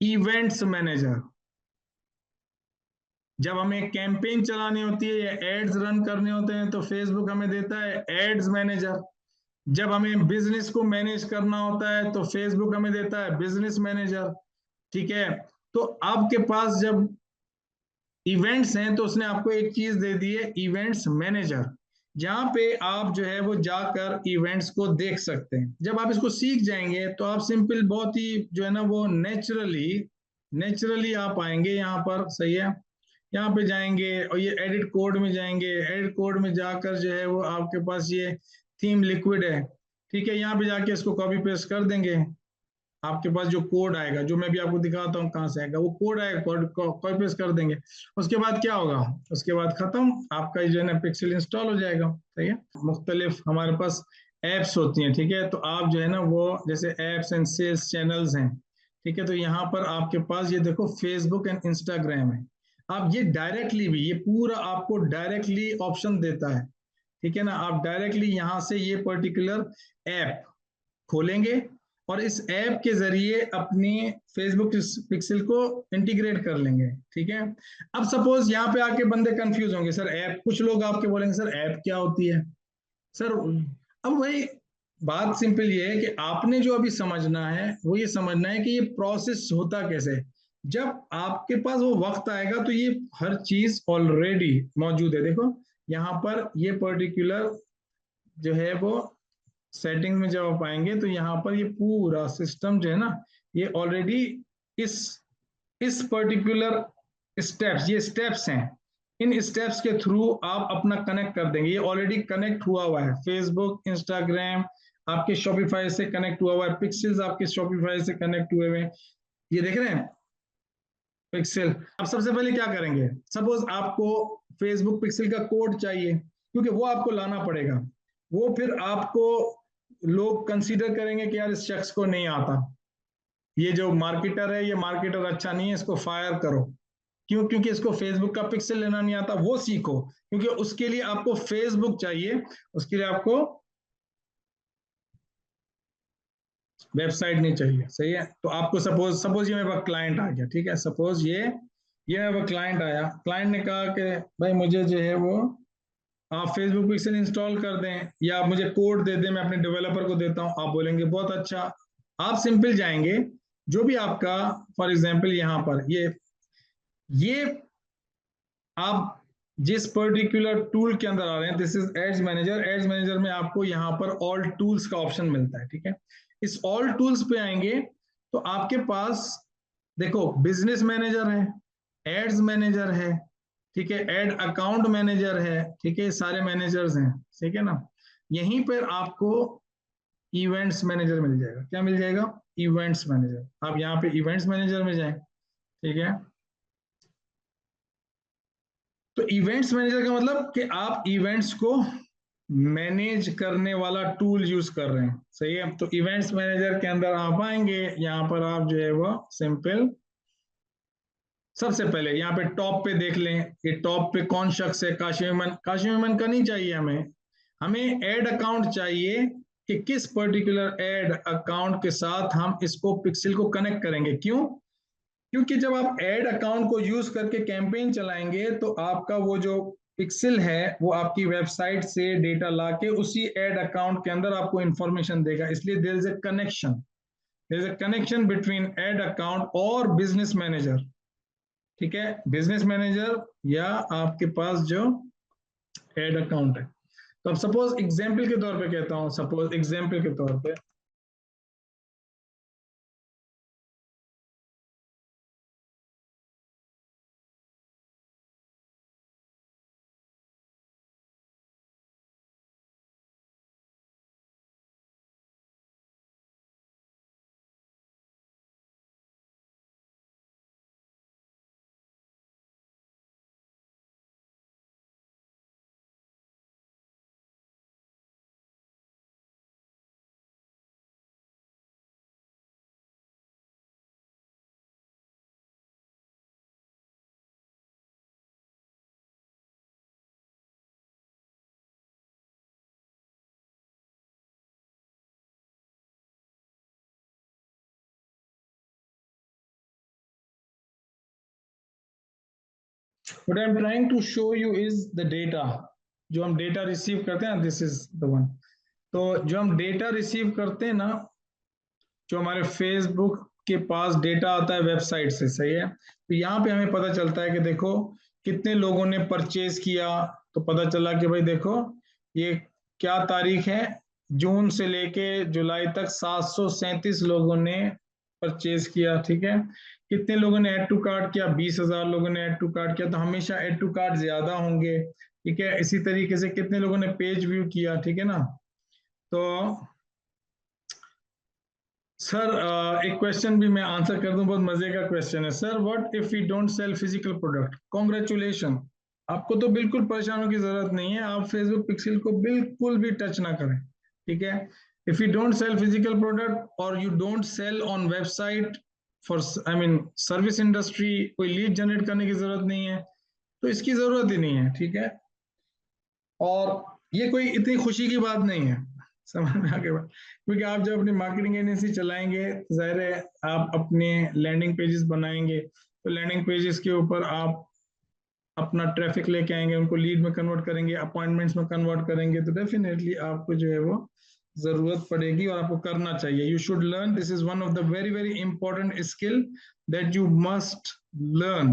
इवेंट्स मैनेजर। जब हमें कैंपेन चलानी होती है या एड्स रन करने होते हैं तो फेसबुक हमें देता है एड्स मैनेजर। जब हमें बिजनेस को मैनेज करना होता है तो फेसबुक हमें देता है बिजनेस मैनेजर, ठीक है। तो आपके पास जब इवेंट्स हैं तो उसने आपको एक चीज दे दी है इवेंट्स मैनेजर, जहां पे आप जो है वो जाकर इवेंट्स को देख सकते हैं। जब आप इसको सीख जाएंगे तो आप सिंपल बहुत ही जो है ना वो नेचुरली नेचुरली आप आएंगे यहाँ पर, सही है। यहाँ पे जाएंगे और ये एडिट कोड में जाएंगे, एडिट कोड में जाकर जो है वो आपके पास ये थीम लिक्विड है, ठीक है, यहाँ पे जाके इसको कॉपी पेस्ट कर देंगे। आपके पास जो कोड आएगा, जो मैं भी आपको दिखाता हूँ कहाँ से आएगा, वो कोड आएगा, कोड कॉपी पेस्ट कर देंगे। उसके बाद क्या होगा? उसके बाद खत्म, आपका जो है ना पिक्सल इंस्टॉल हो जाएगा, सही है। मुख्तलिफ हमारे पास एप्स होती हैं, ठीक है, तो आप जो है ना वो जैसे एप्स एंड सेल्स चैनल्स हैं, ठीक है, तो यहाँ पर आपके पास ये देखो फेसबुक एंड इंस्टाग्राम है। आप ये डायरेक्टली भी ये पूरा आपको डायरेक्टली ऑप्शन देता है, ठीक है ना। आप डायरेक्टली यहाँ से ये पर्टिकुलर ऐप खोलेंगे और इस ऐप के जरिए अपनी फेसबुक पिक्सल को इंटीग्रेट कर लेंगे, ठीक है। अब सपोज यहाँ पे आके बंदे कंफ्यूज होंगे, सर ऐप, कुछ लोग आपके बोलेंगे सर ऐप क्या होती है सर। अब भाई बात सिंपल ये है कि आपने जो अभी समझना है वो ये समझना है कि ये प्रोसेस होता कैसे। जब आपके पास वो वक्त आएगा तो ये हर चीज ऑलरेडी मौजूद है। देखो यहाँ पर ये पर्टिकुलर जो है वो सेटिंग में जब आप आएंगे तो यहाँ पर ये पूरा सिस्टम जो है ना, ये ऑलरेडी इस इस पर्टिकुलर स्टेप्स, ये स्टेप्स हैं, इन स्टेप्स के थ्रू आप अपना कनेक्ट कर देंगे। ये ऑलरेडी कनेक्ट हुआ है, फेसबुक, इंस्टाग्राम आपके शॉपिफाई से कनेक्ट हुआ है, पिक्सेल्स आपके शॉपिफाई से कनेक्ट हुए हैं, ये देख रहे हैं पिक्सल। अब सबसे पहले क्या करेंगे, सपोज आपको फेसबुक पिक्सल का कोड चाहिए, क्योंकि वो आपको लाना पड़ेगा, वो फिर आपको लोग कंसीडर करेंगे कि यार इस शख्स को नहीं आता, ये जो मार्केटर है ये मार्केटर अच्छा नहीं है, इसको फायर करो। क्यों? क्योंकि इसको फेसबुक का पिक्सल लेना नहीं आता। वो सीखो, क्योंकि उसके लिए आपको फेसबुक चाहिए, उसके लिए आपको वेबसाइट नहीं चाहिए। सही है, तो आपको सपोज सपोज ये मेरे पास क्लाइंट आ गया, ठीक है, सपोज ये मेरे पास क्लाइंट आया, क्लाइंट ने कहा कि भाई मुझे जो है वो आप फेसबुक पिक्सल इंस्टॉल कर दें या आप मुझे कोड दे दें, मैं अपने डेवलपर को देता हूं। आप बोलेंगे बहुत अच्छा, आप सिंपल जाएंगे, जो भी आपका फॉर एग्जांपल यहाँ पर ये आप जिस पर्टिकुलर टूल के अंदर आ रहे हैं, this is ads manager. Ads manager में आपको यहाँ पर ऑल टूल्स का ऑप्शन मिलता है, ठीक है। इस ऑल टूल्स पे आएंगे तो आपके पास देखो बिजनेस मैनेजर है, एड्स मैनेजर है, ठीक है, एड अकाउंट मैनेजर है, ठीक है, सारे मैनेजर्स हैं, ठीक है ना। यहीं पर आपको इवेंट्स मैनेजर मिल जाएगा। क्या मिल जाएगा? Events manager. आप यहाँ पे इवेंट्स मैनेजर में जाएं, ठीक है। तो इवेंट्स मैनेजर का मतलब कि आप इवेंट्स को मैनेज करने वाला टूल यूज कर रहे हैं, सही है। तो इवेंट्स मैनेजर के अंदर आप आएंगे, यहाँ पर आप जो है वो सिंपल सबसे पहले यहाँ पे टॉप पे देख लें, ये टॉप पे कौन शख्स है, काशिम काशिम का नहीं चाहिए हमें, हमें एड अकाउंट चाहिए कि किस पर्टिकुलर एड अकाउंट के साथ हम इसको पिक्सल को कनेक्ट करेंगे। क्यों? क्योंकि जब आप एड अकाउंट को यूज करके कैंपेन चलाएंगे तो आपका वो जो पिक्सल है वो आपकी वेबसाइट से डेटा लाके उसी एड अकाउंट के अंदर आपको इंफॉर्मेशन देगा। इसलिए there is a connection, there is a connection between ad account और बिजनेस मैनेजर, ठीक है, बिजनेस मैनेजर या आपके पास जो एड अकाउंट है। तो अब सपोज एग्जाम्पल के तौर पे कहता हूं, सपोज एग्जाम्पल के तौर पे what I'm trying to show you is the data, जो हम डेटा रिसीव करते हैं, दिस इज द वन। तो जो हम डेटा रिसीव करते हैं ना, जो हमारे फेसबुक के पास डेटा आता है वेबसाइट से, सही है, तो यहाँ पे हमें पता चलता है कि देखो कितने लोगों ने परचेज किया। तो पता चला कि भाई देखो ये क्या तारीख है, जून से लेके जुलाई तक 737 लोगों ने परचेज किया, ठीक है। कितने लोगों ने ऐड टू कार्ट किया? 20,000 लोगों ने ऐड टू कार्ट किया। तो हमेशा ऐड टू कार्ट ज्यादा होंगे, ठीक है। इसी तरीके से कितने लोगों ने पेज व्यू किया, ठीक है ना। तो सर एक क्वेश्चन भी मैं आंसर कर दूं, बहुत मजे का क्वेश्चन है sir. What if we don't sell physical product? Congratulation, आपको तो बिल्कुल परेशान होने की जरूरत नहीं है, आप फेसबुक पिक्सल को बिल्कुल भी टच ना करें, ठीक है। If you don't sell physical product और you don't sell on website for I mean service industry, कोई लीड जनरेट करने की जरूरत नहीं है, तो इसकी जरूरत ही नहीं है, ठीक है। और ये कोई इतनी खुशी की बात नहीं है, समझ में आ गया बात? क्योंकि आप जब अपनी मार्केटिंग एजेंसी चलाएंगे तो जाहिर है आप अपने लैंडिंग पेजेस बनाएंगे, तो लैंडिंग पेजेस के ऊपर आप अपना ट्रैफिक लेके आएंगे, उनको लीड में कन्वर्ट करेंगे, अपॉइंटमेंट्स में कन्वर्ट करेंगे, तो डेफिनेटली आपको जो है वो जरूरत पड़ेगी और आपको करना चाहिए। You should learn, this is one of the very very important skill that you must learn,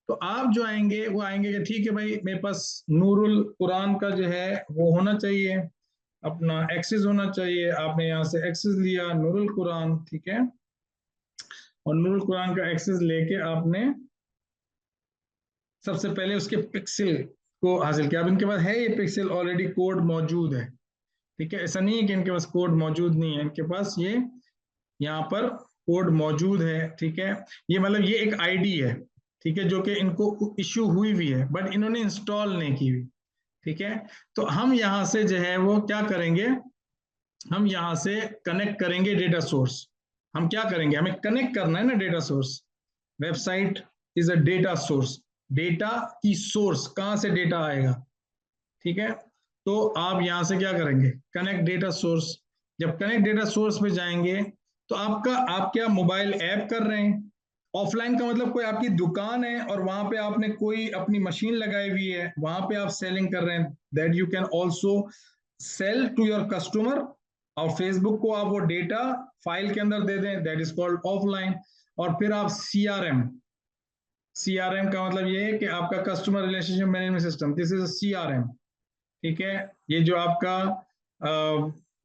तो आप जो आएंगे वो आएंगे कि ठीक है भाई मेरे पास नूरुल कुरान का जो है वो होना चाहिए, अपना एक्सेस होना चाहिए। आपने यहाँ से एक्सेस लिया नूरुल कुरान, ठीक है, और नूरुल कुरान का एक्सेस लेके आपने सबसे पहले उसके पिक्सल को हासिल किया। अब इनके पास है ये पिक्सल ऑलरेडी, कोड मौजूद है, ठीक है, ऐसा नहीं है कि इनके पास कोड मौजूद नहीं है, इनके पास ये यहाँ पर कोड मौजूद है, ठीक है। ये मतलब ये एक आईडी है, ठीक है, जो कि इनको इश्यू हुई हुई है बट इन्होंने इंस्टॉल नहीं की हुई, ठीक है। तो हम यहाँ से जो है वो क्या करेंगे, हम यहाँ से कनेक्ट करेंगे डेटा सोर्स। हम क्या करेंगे, हमें कनेक्ट करना है ना data source. Website is a data source, data की सोर्स कहाँ से डेटा आएगा, ठीक है। तो आप यहां से क्या करेंगे, कनेक्ट डेटा सोर्स। जब कनेक्ट डेटा सोर्स पे जाएंगे तो आप क्या मोबाइल ऐप कर रहे हैं। ऑफलाइन का मतलब कोई आपकी दुकान है और वहां पे आपने कोई अपनी मशीन लगाई हुई है, वहां पे आप सेलिंग कर रहे हैं, that you can also sell to your customer. और फेसबुक को आप वो डेटा फाइल के अंदर दे दें, दैट इज कॉल्ड ऑफलाइन। और फिर आप सीआरएम, सीआरएम का मतलब ये है कि आपका customer relationship management system, this is CRM, ठीक है। ये जो आपका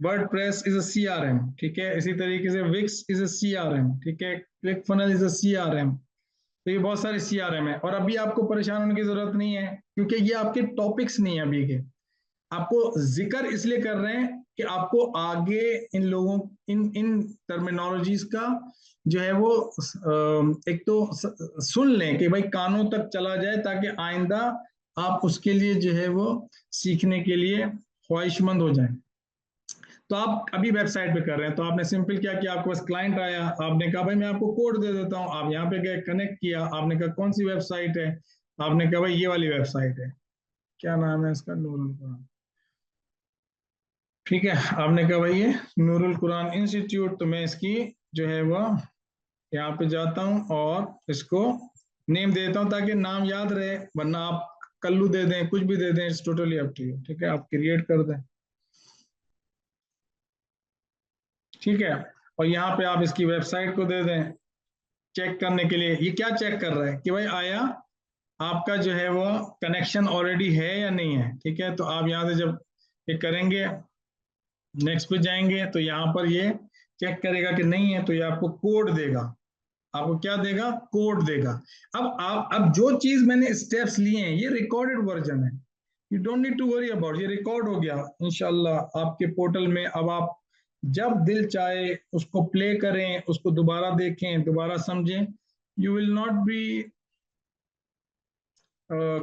word press is a CRM, ठीक है। इसी तरीके से विक्स इज अ सीआरएम, ठीक है। Click funnel is a CRM. तो ये बहुत सारे सीआरएम है और अभी आपको परेशान होने की जरूरत नहीं है क्योंकि ये आपके टॉपिक्स नहीं है अभी के। आपको जिक्र इसलिए कर रहे हैं कि आपको आगे इन लोगों, इन इन टर्मिनोलॉजीज का जो है वो एक तो सुन लें कि भाई कानों तक चला जाए, ताकि आइंदा आप उसके लिए जो है वो सीखने के लिए ख्वाहिशमंद हो जाएं। तो आप अभी वेबसाइट पे कर रहे हैं, तो आपने सिंपल क्या किया, आपके पास क्लाइंट आया, आपने कहा भाई मैं आपको कोड दे देता हूं, आप यहाँ पे गए कनेक्ट किया, आपने कहा कौन सी वेबसाइट है, आपने कहा भाई ये वाली वेबसाइट है, क्या नाम है इसका, नूरुल कुरान, ठीक है। आपने कहा भाई ये नूरुल कुरान इंस्टीट्यूट, तो मैं इसकी जो है वह यहाँ पे जाता हूँ और इसको नेम देता हूँ ताकि नाम याद रहे, वरना आप कल्लू दे दें, कुछ भी दे दें, it's totally up to you, ठीक है, आप क्रिएट कर दें, ठीक है। और यहाँ पे आप इसकी वेबसाइट को दे दें चेक करने के लिए। ये क्या चेक कर रहा है कि भाई आया आपका जो है वो कनेक्शन ऑलरेडी है या नहीं है, ठीक है। तो आप यहाँ से जब ये करेंगे, नेक्स्ट पे जाएंगे, तो यहाँ पर ये चेक करेगा कि नहीं है, तो ये आपको कोड देगा, आपको क्या देगा, कोड देगा। अब जो चीज मैंने स्टेप्स लिए हैं ये रिकॉर्डेड वर्जन है, you don't need to worry about, ये रिकॉर्ड हो गया इंशाल्लाह आपके पोर्टल में। अब आप जब दिल चाहे उसको प्ले करें, उसको दोबारा देखें, दोबारा समझें, you will not be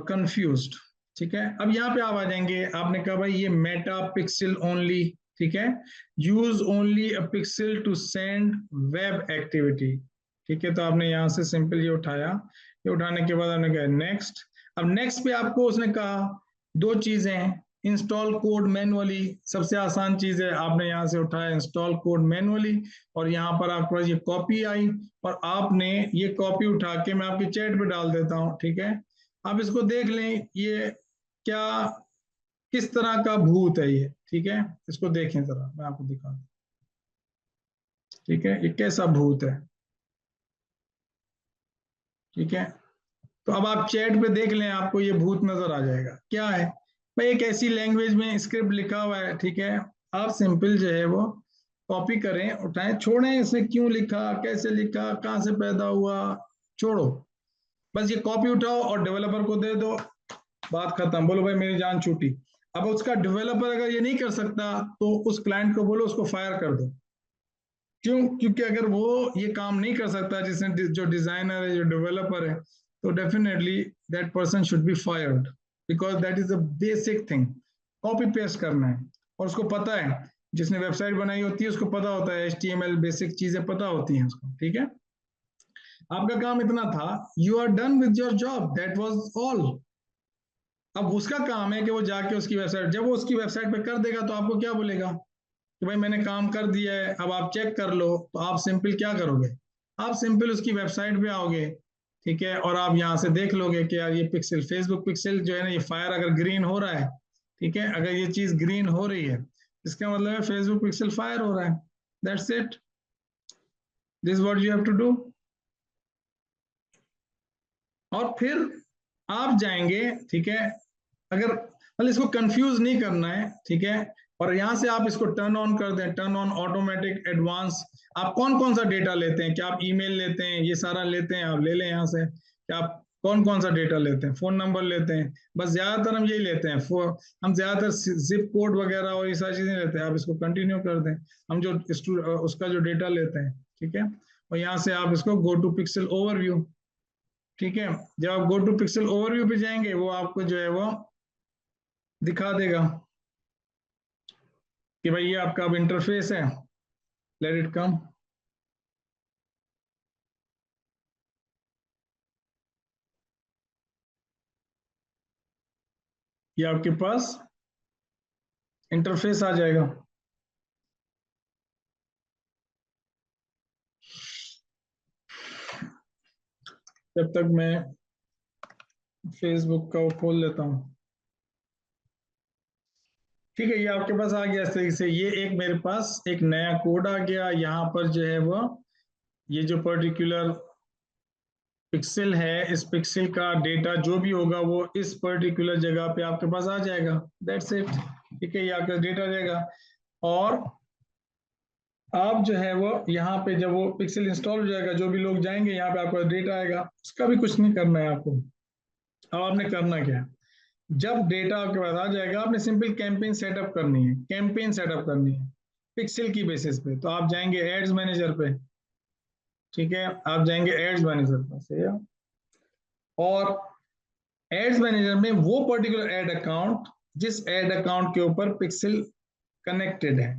confused, ठीक है। अब यहाँ पे आप आ जाएंगे, आपने कहा भाई ये मेटा पिक्सल ओनली, ठीक है, use only a pixel to send web activity, ठीक है। तो आपने यहाँ से सिंपल ये उठाया, ये उठाने के बाद आपने कहा नेक्स्ट। अब नेक्स्ट पे आपको उसने कहा दो चीजें, इंस्टॉल कोड मैनुअली, सबसे आसान चीज है, आपने यहाँ से उठाया इंस्टॉल कोड मैनुअली, और यहाँ पर आपके पास ये कॉपी आई, और आपने ये कॉपी उठा के मैं आपके चैट पे डाल देता हूँ, ठीक है। आप इसको देख लें, ये क्या, किस तरह का भूत है ये, ठीक है। इसको देखें जरा, मैं आपको दिखा दूं, ठीक है, ये कैसा भूत है, ठीक है। तो अब आप चैट पे देख लें, आपको ये भूत नजर आ जाएगा, क्या है भाई, एक ऐसी लैंग्वेज में स्क्रिप्ट लिखा हुआ है, ठीक है। आप सिंपल जो है वो कॉपी करें, उठाएं, छोड़ें इसे, क्यों लिखा, कैसे लिखा, कहाँ से पैदा हुआ, छोड़ो, बस ये कॉपी उठाओ और डेवलपर को दे दो, बात खत्म, बोलो भाई मेरी जान छूटी। अब उसका डेवलपर अगर ये नहीं कर सकता तो उस क्लाइंट को बोलो उसको फायर कर दो, क्यों, क्योंकि अगर वो ये काम नहीं कर सकता, जिसने जो डिजाइनर है, जो डेवलपर है, तो definitely that person should be fired, because that is a basic thing, copy paste करना है। और उसको पता है, जिसने वेबसाइट बनाई होती है उसको पता होता है, HTML बेसिक चीजें पता होती हैं उसको, ठीक है। आपका काम इतना था, you are done with your job, that was all. अब उसका काम है कि वो जाके उसकी वेबसाइट, जब वो उसकी वेबसाइट पे कर देगा तो आपको क्या बोलेगा कि भाई मैंने काम कर दिया है, अब आप चेक कर लो। तो आप सिंपल क्या करोगे, आप सिंपल उसकी वेबसाइट पे आओगे, ठीक है, और आप यहाँ से देख लोगे कि यार ये पिक्सल, फेसबुक पिक्सल जो है ना, ये फायर अगर ग्रीन हो रहा है, ठीक है, अगर ये चीज ग्रीन हो रही है, इसका मतलब है फेसबुक पिक्सल फायर हो रहा है, that's it, this what you have to do. और फिर आप जाएंगे, ठीक है, अगर मतलब इसको कंफ्यूज नहीं करना है, ठीक है, और यहां से आप इसको टर्न ऑन कर दें, टर्न ऑन ऑटोमेटिक एडवांस। आप कौन कौन सा डेटा लेते हैं, क्या आप ईमेल लेते हैं, ये सारा लेते हैं, आप ले लें यहाँ से। क्या आप कौन कौन सा डेटा लेते हैं, फोन नंबर लेते हैं, बस ज्यादातर हम यही लेते हैं। हम ज्यादातर जिप कोड वगैरह और ये सारी चीजें लेते हैं। आप इसको कंटिन्यू कर दें। हम जो उसका जो डेटा लेते हैं, ठीक है, और यहाँ से आप इसको गो टू पिक्सल ओवरव्यू, ठीक है, जब आप गो टू पिक्सल ओवरव्यू पे जाएंगे वो आपको जो है वो दिखा देगा कि भाई ये आपका अब इंटरफेस है। Let it come. ये आपके पास इंटरफेस आ जाएगा। जब तक मैं फेसबुक का वो खोल लेता हूँ, ठीक है, ये आपके पास आ गया इस तरीके से। ये एक मेरे पास एक नया कोड आ गया। यहाँ पर जो है वो ये जो पर्टिकुलर पिक्सल है, इस पिक्सल का डेटा जो भी होगा वो इस पर्टिकुलर जगह पे आपके पास आ जाएगा। That's it. ठीक है, ये आपका डेटा रहेगा। और आप जो है वो यहाँ पे जब वो पिक्सल इंस्टॉल हो जाएगा, जो भी लोग जाएंगे यहाँ पे आपका डेटा आएगा। उसका भी कुछ नहीं करना है आपको। अब आपने करना क्या है, जब डेटा आपके पास आ जाएगा, आपने सिंपल कैंपेन सेटअप करनी है। कैंपेन सेटअप करनी है पिक्सल की बेसिस पे। तो आप जाएंगे एड्स मैनेजर पे, ठीक है, आप जाएंगे एड्स मैनेजर पे से, और एड्स मैनेजर में वो पर्टिकुलर एड अकाउंट जिस एड अकाउंट के ऊपर पिक्सल कनेक्टेड है,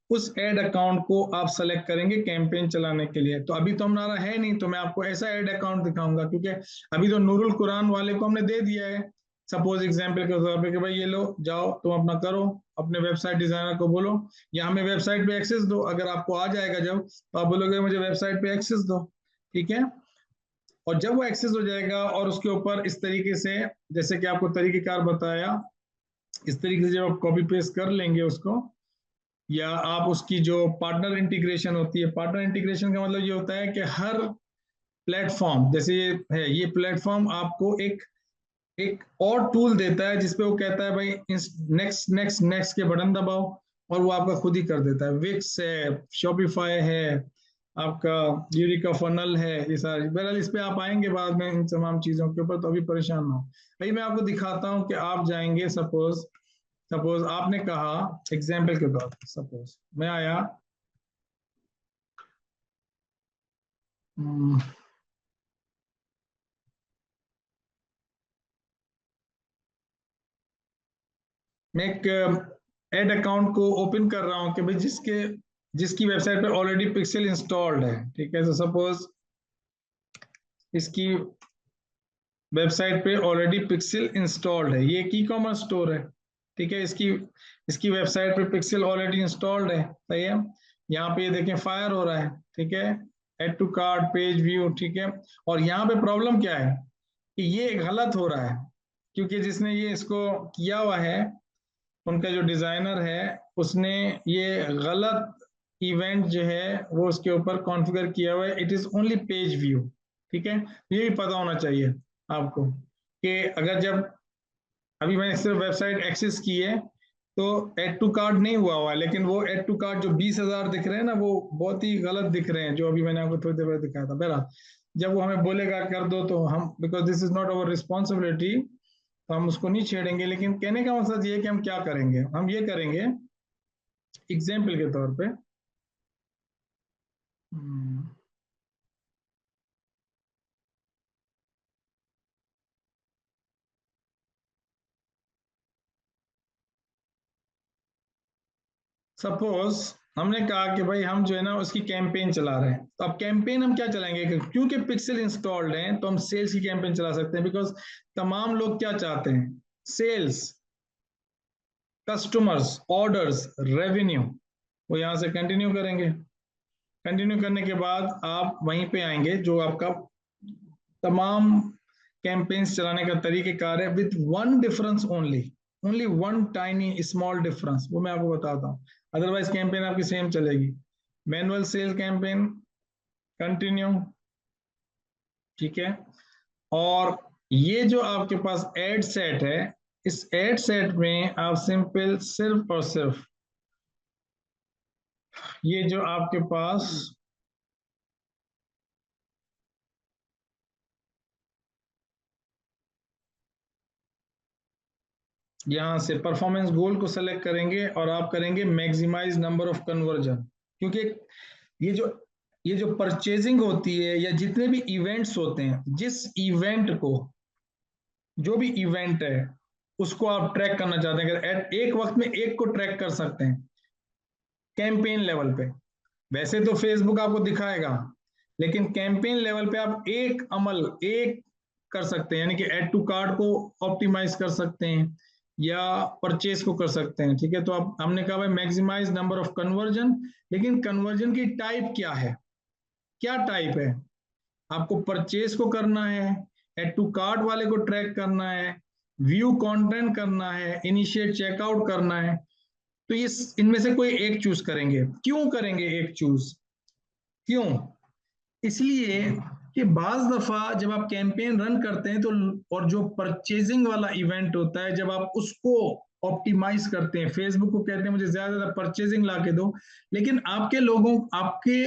उस एड अकाउंट को आप सेलेक्ट करेंगे कैंपेन चलाने के लिए। तो अभी तो हमारा है नहीं, तो मैं आपको ऐसा एड अकाउंट दिखाऊंगा, क्योंकि अभी तो नूरुल कुरान वाले को हमने दे दिया है। सपोज एग्जांपल के तौर पे कि भाई ये लो, जाओ तुम अपना करो, अपने वेबसाइट डिजाइनर को बोलो या हमें वेबसाइट पे एक्सेस दो। अगर आपको आ जाएगा जब, तो आप बोलोगे मुझे वेबसाइट पे एक्सेस दो, ठीक है। और जब वो एक्सेस हो जाएगा और उसके ऊपर इस तरीके से, जैसे कि आपको तरीकेकार बताया, इस तरीके से जब आप कॉपी पेस्ट कर लेंगे उसको, या आप उसकी जो पार्टनर इंटीग्रेशन होती है, पार्टनर इंटीग्रेशन का मतलब ये होता है कि हर प्लेटफॉर्म, जैसे ये है, ये प्लेटफॉर्म आपको एक एक और टूल देता है जिसपे वो कहता है भाई नेक्स्ट नेक्स्ट नेक्स्ट के बटन दबाओ, और वो आपका खुद ही कर देता है। विक्स है, शॉपिफाई है, आपका यूरिका फनल है, ये सारी। बहरहाल इस पे आप आएंगे बाद में इन तमाम चीजों के ऊपर, तो अभी परेशान ना हो। भाई मैं आपको दिखाता हूँ कि आप जाएंगे, सपोज सपोज आपने कहा, एग्जाम्पल के तौर पर सपोज मैं आया, हम्म, मैं एक एड अकाउंट को ओपन कर रहा हूं कि भाई जिसकी वेबसाइट पे ऑलरेडी पिक्सल इंस्टॉल्ड है, ठीक है। तो सपोज इसकी वेबसाइट पे ऑलरेडी पिक्सल इंस्टॉल्ड है, ये ई कॉमर्स स्टोर है, ठीक है। इसकी इसकी वेबसाइट पे पिक्सल ऑलरेडी इंस्टॉल्ड है, सही है। यहाँ पे ये देखें फायर हो रहा है, ठीक है, add to cart, page view, ठीक है। और यहाँ पे प्रॉब्लम क्या है कि ये गलत हो रहा है, क्योंकि जिसने ये इसको किया हुआ है, उनका जो डिजाइनर है, उसने ये गलत इवेंट जो है वो उसके ऊपर कॉन्फ़िगर किया हुआ है। It is only page view, ठीक है। ये भी पता होना चाहिए आपको कि अगर जब अभी मैंने सिर्फ वेबसाइट एक्सेस की है तो एड टू कार्ट नहीं हुआ हुआ है, लेकिन वो एड टू कार्ट जो 20,000 दिख रहे हैं ना, वो बहुत ही गलत दिख रहे हैं, जो अभी मैंने आपको थोड़ी देर पहले दिखाया था। बहरहाल जब वो हमें बोलेगा कर दो, तो हम, because this is not our responsibility, तो हम उसको नहीं छेड़ेंगे। लेकिन कहने का मकसद ये है कि हम क्या करेंगे, हम ये करेंगे एग्जाम्पल के तौर पे, सपोज हमने कहा कि भाई हम जो है ना उसकी कैंपेन चला रहे हैं। तो अब कैंपेन हम क्या चलाएंगे, क्योंकि पिक्सल इंस्टॉल्ड है तो हम सेल्स की कैंपेन चला सकते हैं। बिकॉज तमाम लोग क्या चाहते हैं, सेल्स, कस्टमर्स, ऑर्डर्स, रेवेन्यू। वो यहां से कंटिन्यू करेंगे। कंटिन्यू करने के बाद आप वहीं पे आएंगे जो आपका तमाम कैंपेन्स चलाने का तरीकेकार है, with one difference only, only one tiny small difference, वो मैं आपको बताता हूँ। अदरवाइज कैंपेन आपकी सेम चलेगी। मैनुअल सेल कैंपेन, कंटिन्यू, ठीक है। और ये जो आपके पास एड सेट है, इस एड सेट में आप सिंपल सिर्फ और सिर्फ ये जो आपके पास यहां से परफॉर्मेंस गोल को सेलेक्ट करेंगे और आप करेंगे मैक्सिमाइज नंबर ऑफ कन्वर्जन। क्योंकि ये जो ये जो परचेजिंग होती है या जितने भी इवेंट्स होते हैं, जिस इवेंट को, जो भी इवेंट है उसको आप ट्रैक करना चाहते हैं, अगर एक वक्त में एक को ट्रैक कर सकते हैं कैंपेन लेवल पे, वैसे तो फेसबुक आपको दिखाएगा, लेकिन कैंपेन लेवल पे आप एक अमल एक कर सकते हैं, यानी कि ऐड टू कार्ट को ऑप्टिमाइज कर सकते हैं या परचेज को कर सकते हैं। ठीक है, तो आप हमने कहा भाई मैक्सिमाइज नंबर ऑफ कन्वर्जन, लेकिन कन्वर्जन की टाइप क्या है, क्या टाइप है, आपको परचेज को करना है, ऐड टू कार्ट वाले को ट्रैक करना है, व्यू कंटेंट करना है, इनिशिएट चेकआउट करना है। तो ये इनमें से कोई एक चूज करेंगे। क्यों करेंगे एक चूज? क्यों? इसलिए कि बाज दफा जब आप कैंपेन रन करते हैं तो, और जो परचेजिंग वाला इवेंट होता है जब आप उसको ऑप्टिमाइज करते हैं, फेसबुक को कहते हैं मुझे ज्यादा ज्यादा परचेजिंग ला के दो, लेकिन आपके लोगों आपके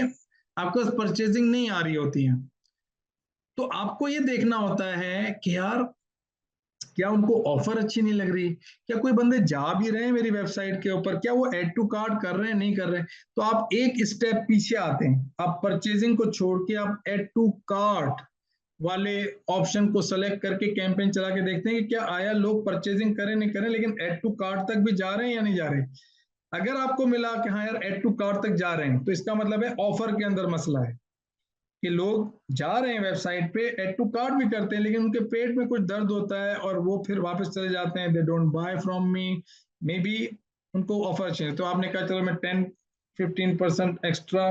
आपके पास परचेजिंग नहीं आ रही होती है, तो आपको ये देखना होता है कि यार क्या उनको ऑफर अच्छी नहीं लग रही, क्या कोई बंदे जा भी रहे हैं मेरी वेबसाइट के ऊपर, क्या वो ऐड टू कार्ट कर रहे हैं नहीं कर रहे हैं। तो आप एक स्टेप पीछे आते हैं, आप परचेजिंग को छोड़ के आप ऐड टू कार्ट वाले ऑप्शन को सेलेक्ट करके कैंपेन चला के देखते हैं कि क्या आया लोग परचेजिंग करें नहीं करें, लेकिन ऐड टू कार्ट तक भी जा रहे हैं या नहीं जा रहे। अगर आपको मिला कि हाँ यार ऐड टू कार्ट तक जा रहे हैं, तो इसका मतलब है ऑफर के अंदर मसला है, कि लोग जा रहे हैं वेबसाइट पे, ऐड टू कार्ट भी करते हैं, लेकिन उनके पेट में कुछ दर्द होता है और वो फिर वापस चले जाते हैं, they don't buy from me, may be उनको ऑफर चाहिए। तो आपने कहा चलो मैं 10-15% एक्स्ट्रा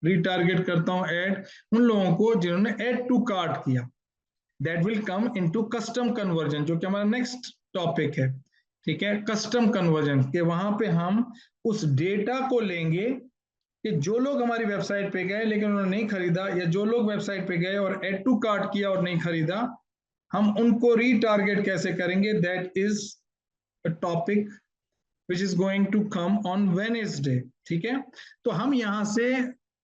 रीटारगेट करता हूं ऐड उन लोगों को जिन्होंने ऐड टू कार्ट किया। That will come into custom conversion, जो कि हमारा नेक्स्ट टॉपिक है। ठीक है, कस्टम कन्वर्जन के वहां पे हम उस डेटा को लेंगे कि जो लोग हमारी वेबसाइट पे गए लेकिन उन्होंने नहीं खरीदा, या जो लोग वेबसाइट पे गए और ऐड टू कार्ट किया और नहीं खरीदा, हम उनको रीटारगेट कैसे करेंगे, that is a topic which is going to come on Wednesday. ठीक है, तो हम यहां से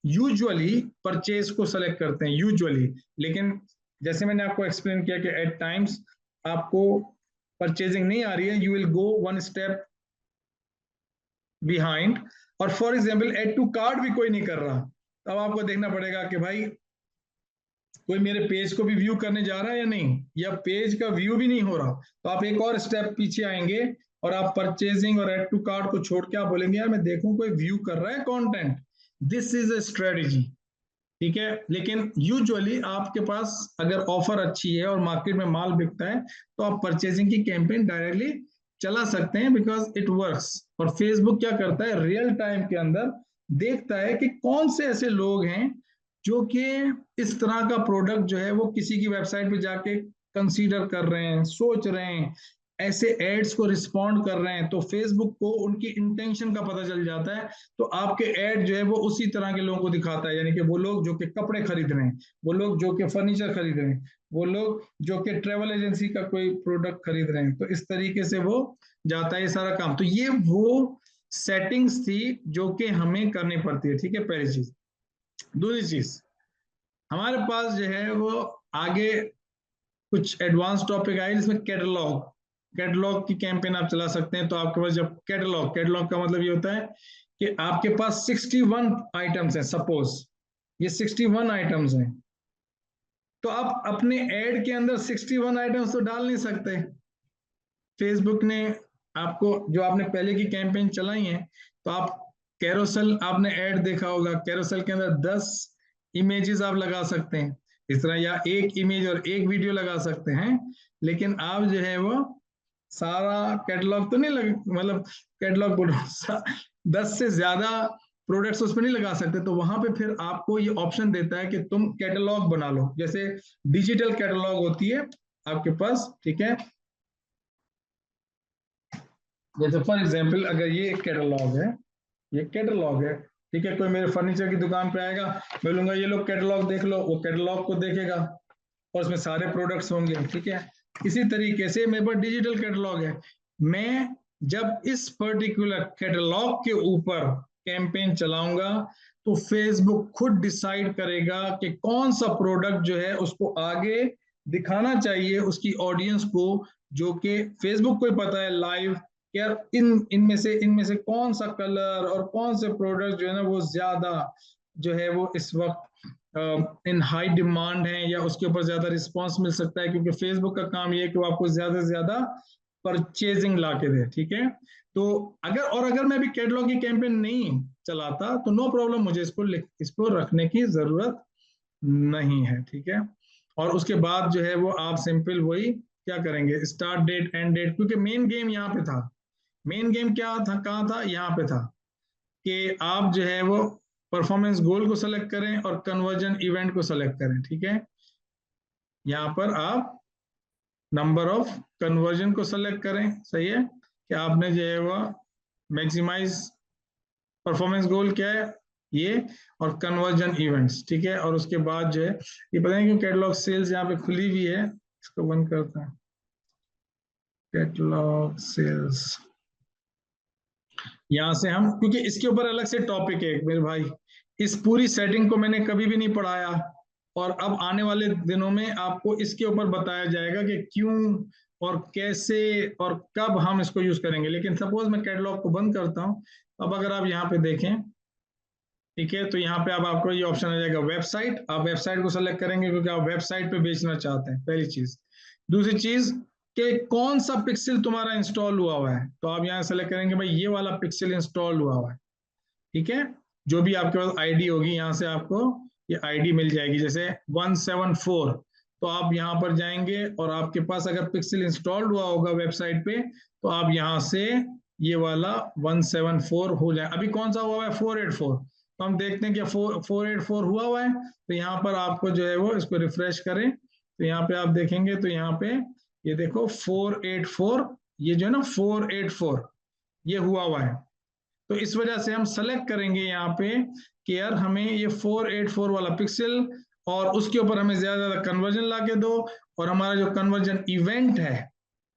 यूजुअली परचेज को सेलेक्ट करते हैं यूजुअली, लेकिन जैसे मैंने आपको एक्सप्लेन किया कि एट टाइम्स आपको परचेजिंग नहीं आ रही है, you will go one step behind, और for example add to cart भी कोई नहीं कर रहा, तब आपको देखना पड़ेगा कि भाई कोई मेरे पेज को भी व्यू करने जा रहा है या नहीं, या पेज का व्यू भी नहीं हो रहा, तो आप एक और स्टेप पीछे आएंगे और आप परचेजिंग और ऐड टू कार्ट को छोड़ के आप बोलेंगे यार मैं देखूं कोई व्यू कर रहा है content. This is a strategy. ठीक है, लेकिन यूजुअली आपके पास अगर ऑफर अच्छी है और मार्केट में माल बिकता है, तो आप परचेजिंग की कैंपेन डायरेक्टली चला सकते हैं, बिकॉज इट वर्क्स। और फेसबुक क्या करता है, रियल टाइम के अंदर देखता है कि कौन से ऐसे लोग हैं जो कि इस तरह का प्रोडक्ट जो है वो किसी की वेबसाइट पे जाके कंसीडर कर रहे हैं, सोच रहे हैं, ऐसे एड्स को रिस्पॉन्ड कर रहे हैं, तो फेसबुक को उनकी इंटेंशन का पता चल जाता है। तो आपके ऐड जो है वो उसी तरह के लोगों को दिखाता है, यानी कि वो लोग जो कि कपड़े खरीद रहे हैं, वो लोग जो कि फर्नीचर खरीद रहे हैं, वो लोग जो कि ट्रेवल एजेंसी का कोई प्रोडक्ट खरीद रहे हैं, तो इस तरीके से वो जाता है ये सारा काम। तो ये वो सेटिंग्स थी जो कि हमें करनी पड़ती है। ठीक है, पहली चीज। दूसरी चीज, हमारे पास जो है वो आगे कुछ एडवांस टॉपिक आए जिसमें कैटलॉग, कैटलॉग की कैंपेन आप चला सकते हैं। तो आपके पास जब कैटलॉग, कैटलॉग का मतलब ये होता है कि आपके पास 61 आइटम्स हैं, सपोज ये 61 आइटम्स हैं, तो आप अपने ऐड के अंदर 61 आइटम्स तो डाल नहीं सकते। फेसबुक ने आपको, जो आपने पहले की कैंपेन चलाई है, तो आप कैरोसेल, आपने ऐड देखा होगा, कैरोसेल के अंदर 10 इमेजेस आप लगा सकते हैं इस तरह, या एक इमेज और एक वीडियो लगा सकते हैं, लेकिन आप जो है वो सारा कैटलॉग तो नहीं मतलब कैटलॉग बोलो 10 से ज्यादा प्रोडक्ट्स उसमें नहीं लगा सकते। तो वहां पे फिर आपको ये ऑप्शन देता है कि तुम कैटलॉग बना लो, जैसे डिजिटल कैटलॉग होती है आपके पास। ठीक है, जैसे फॉर एग्जाम्पल अगर ये एक कैटलॉग है, ये कैटलॉग है, ठीक है, कोई मेरे फर्नीचर की दुकान पे आएगा, मैं बोलूंगा ये लोग कैटलॉग देख लो, वो कैटलॉग को देखेगा, और उसमें सारे प्रोडक्ट्स होंगे, ठीक है। इसी तरीके से मेरे पास डिजिटल कैटलॉग है, मैं जब इस पर्टिकुलर कैटलॉग के ऊपर कैंपेन चलाऊंगा तो फेसबुक खुद डिसाइड करेगा कि कौन सा प्रोडक्ट जो है उसको आगे दिखाना चाहिए उसकी ऑडियंस को, जो कि फेसबुक को ही पता है लाइव, यार इनमें से कौन सा कलर और कौन से प्रोडक्ट जो है ना वो ज्यादा जो है वो इस वक्त इन हाई डिमांड है, या उसके ऊपर ज्यादा रिस्पॉन्स मिल सकता है, क्योंकि फेसबुक का काम ये है कि वो आपको ज्यादा से ज्यादा परचेजिंग ला के दे, ठीक है। तो अगर मैं भी कैटलॉग की कैंपेन नहीं चलाता तो नो प्रॉब्लम, मुझे इसको रखने की जरूरत नहीं है, ठीक है। और उसके बाद जो है वो आप सिंपल वही क्या करेंगे, स्टार्ट डेट एंड डेट, क्योंकि मेन गेम यहाँ पे था। मेन गेम क्या था, कहाँ था, यहाँ पे था कि आप जो है वो परफॉर्मेंस गोल को सेलेक्ट करें और कन्वर्जन इवेंट को सेलेक्ट करें, ठीक है। यहाँ पर आप नंबर ऑफ कन्वर्जन को सेलेक्ट करें, सही है, कि आपने जो है वो मैक्सिमाइज परफॉर्मेंस गोल क्या है ये, और कन्वर्जन इवेंट्स, ठीक है। और उसके बाद जो है ये पता नहीं क्यों कैटलॉग सेल्स यहाँ पे खुली हुई है, इसको बंद करता है, कैटलॉग सेल्स। यहाँ से हम, क्योंकि इसके ऊपर अलग से टॉपिक है मेरे भाई, इस पूरी सेटिंग को मैंने कभी भी नहीं पढ़ाया, और अब आने वाले दिनों में आपको इसके ऊपर बताया जाएगा कि क्यों और कैसे और कब हम इसको यूज करेंगे। लेकिन सपोज मैं कैटलॉग को बंद करता हूं, अब अगर आप यहाँ पे देखें, ठीक है, तो यहाँ पे अब आपको ये ऑप्शन आ जाएगा वेबसाइट, आप वेबसाइट को सेलेक्ट करेंगे क्योंकि आप वेबसाइट पे बेचना चाहते हैं, पहली चीज। दूसरी चीज कि कौन सा पिक्सल तुम्हारा इंस्टॉल हुआ है, तो आप यहाँ सेलेक्ट करेंगे भाई ये वाला पिक्सल इंस्टॉल हुआ है, ठीक है। जो भी आपके पास आईडी होगी यहाँ से आपको ये आईडी मिल जाएगी, जैसे 174, तो आप यहाँ पर जाएंगे और आपके पास अगर पिक्सल इंस्टॉल्ड हुआ होगा वेबसाइट पे तो आप यहाँ से ये वाला 174 हो जाए। अभी कौन सा हुआ है 484, तो हम देखते हैं कि 484 हुआ है, तो यहाँ पर आपको जो है वो इसको रिफ्रेश करें, तो यहाँ पे आप देखेंगे तो यहाँ पे ये देखो 484, ये जो है ना 484 ये हुआ है। तो इस वजह से हम सेलेक्ट करेंगे यहाँ पे कि यार हमें ये 484 वाला पिक्सल, और उसके ऊपर हमें ज्यादा ज्यादा कन्वर्जन ला के दो, और हमारा जो कन्वर्जन इवेंट है,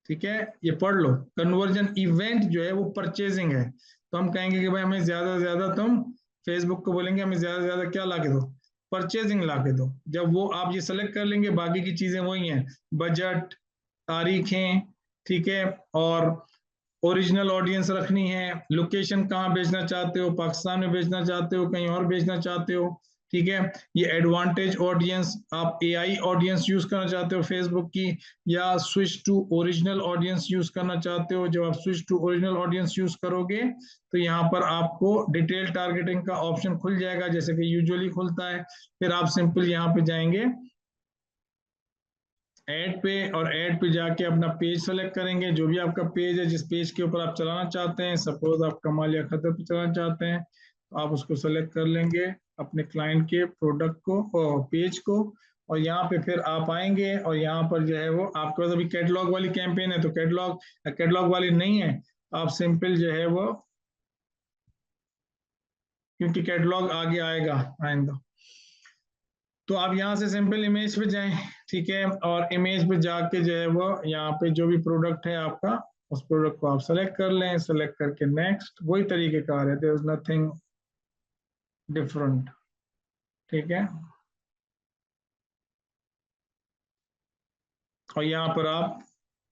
ठीक है, ये पढ़ लो, कन्वर्जन इवेंट जो है वो परचेजिंग है। तो हम कहेंगे कि भाई हमें ज्यादा से ज्यादा, तुम फेसबुक को बोलेंगे हमें ज्यादा से ज्यादा क्या ला के दो, परचेजिंग ला के दो। जब वो आप ये सेलेक्ट कर लेंगे, बाकी की चीजें वही हैं, बजट, तारीखें, ठीक है, और ओरिजिनल ऑडियंस रखनी है, लोकेशन कहाँ बेचना चाहते हो, पाकिस्तान में बेचना चाहते हो, कहीं और बेचना चाहते हो, ठीक है। ये एडवांटेज ऑडियंस, आप एआई ऑडियंस यूज करना चाहते हो फेसबुक की, या switch to original audience use करना चाहते हो। जब आप switch to original audience use करोगे तो यहाँ पर आपको डिटेल टारगेटिंग का ऑप्शन खुल जाएगा, जैसे कि यूजुअली खुलता है। फिर आप सिंपल यहाँ पे जाएंगे ऐड पे, और ऐड पे जाके अपना पेज सेलेक्ट करेंगे, जो भी आपका पेज है, जिस पेज के ऊपर आप चलाना चाहते हैं। सपोज आप कमाल या खतर पे चलाना चाहते हैं तो आप उसको सेलेक्ट कर लेंगे, अपने क्लाइंट के प्रोडक्ट को और पेज को, और यहाँ पे फिर आप आएंगे और यहाँ पर जो है वो आपके पास अभी कैटलॉग वाली कैंपेन है, तो कैटलॉग वाली नहीं है, आप सिंपल जो है वो, क्योंकि कैटलॉग आगे आएगा आइंदा, तो आप यहाँ से सिंपल इमेज पे जाएं, ठीक है, और इमेज पे जाके जो है वो यहाँ पे जो भी प्रोडक्ट है आपका, उस प्रोडक्ट को आप सेलेक्ट कर लें, सेलेक्ट करके नेक्स्ट, वही तरीके का है, देयर इज नथिंग डिफरेंट, ठीक है। और यहाँ पर आप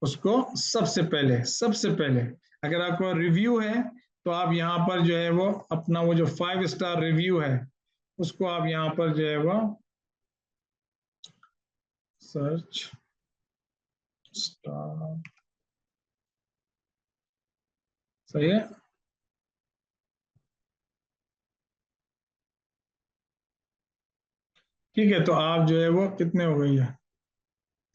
उसको सबसे पहले अगर आपको रिव्यू है तो आप यहाँ पर जो है वो अपना वो जो 5 स्टार रिव्यू है उसको आप यहाँ पर जो है वो सर्च स्टार, सही है। ठीक है, तो आप जो है वो कितने हो गई है,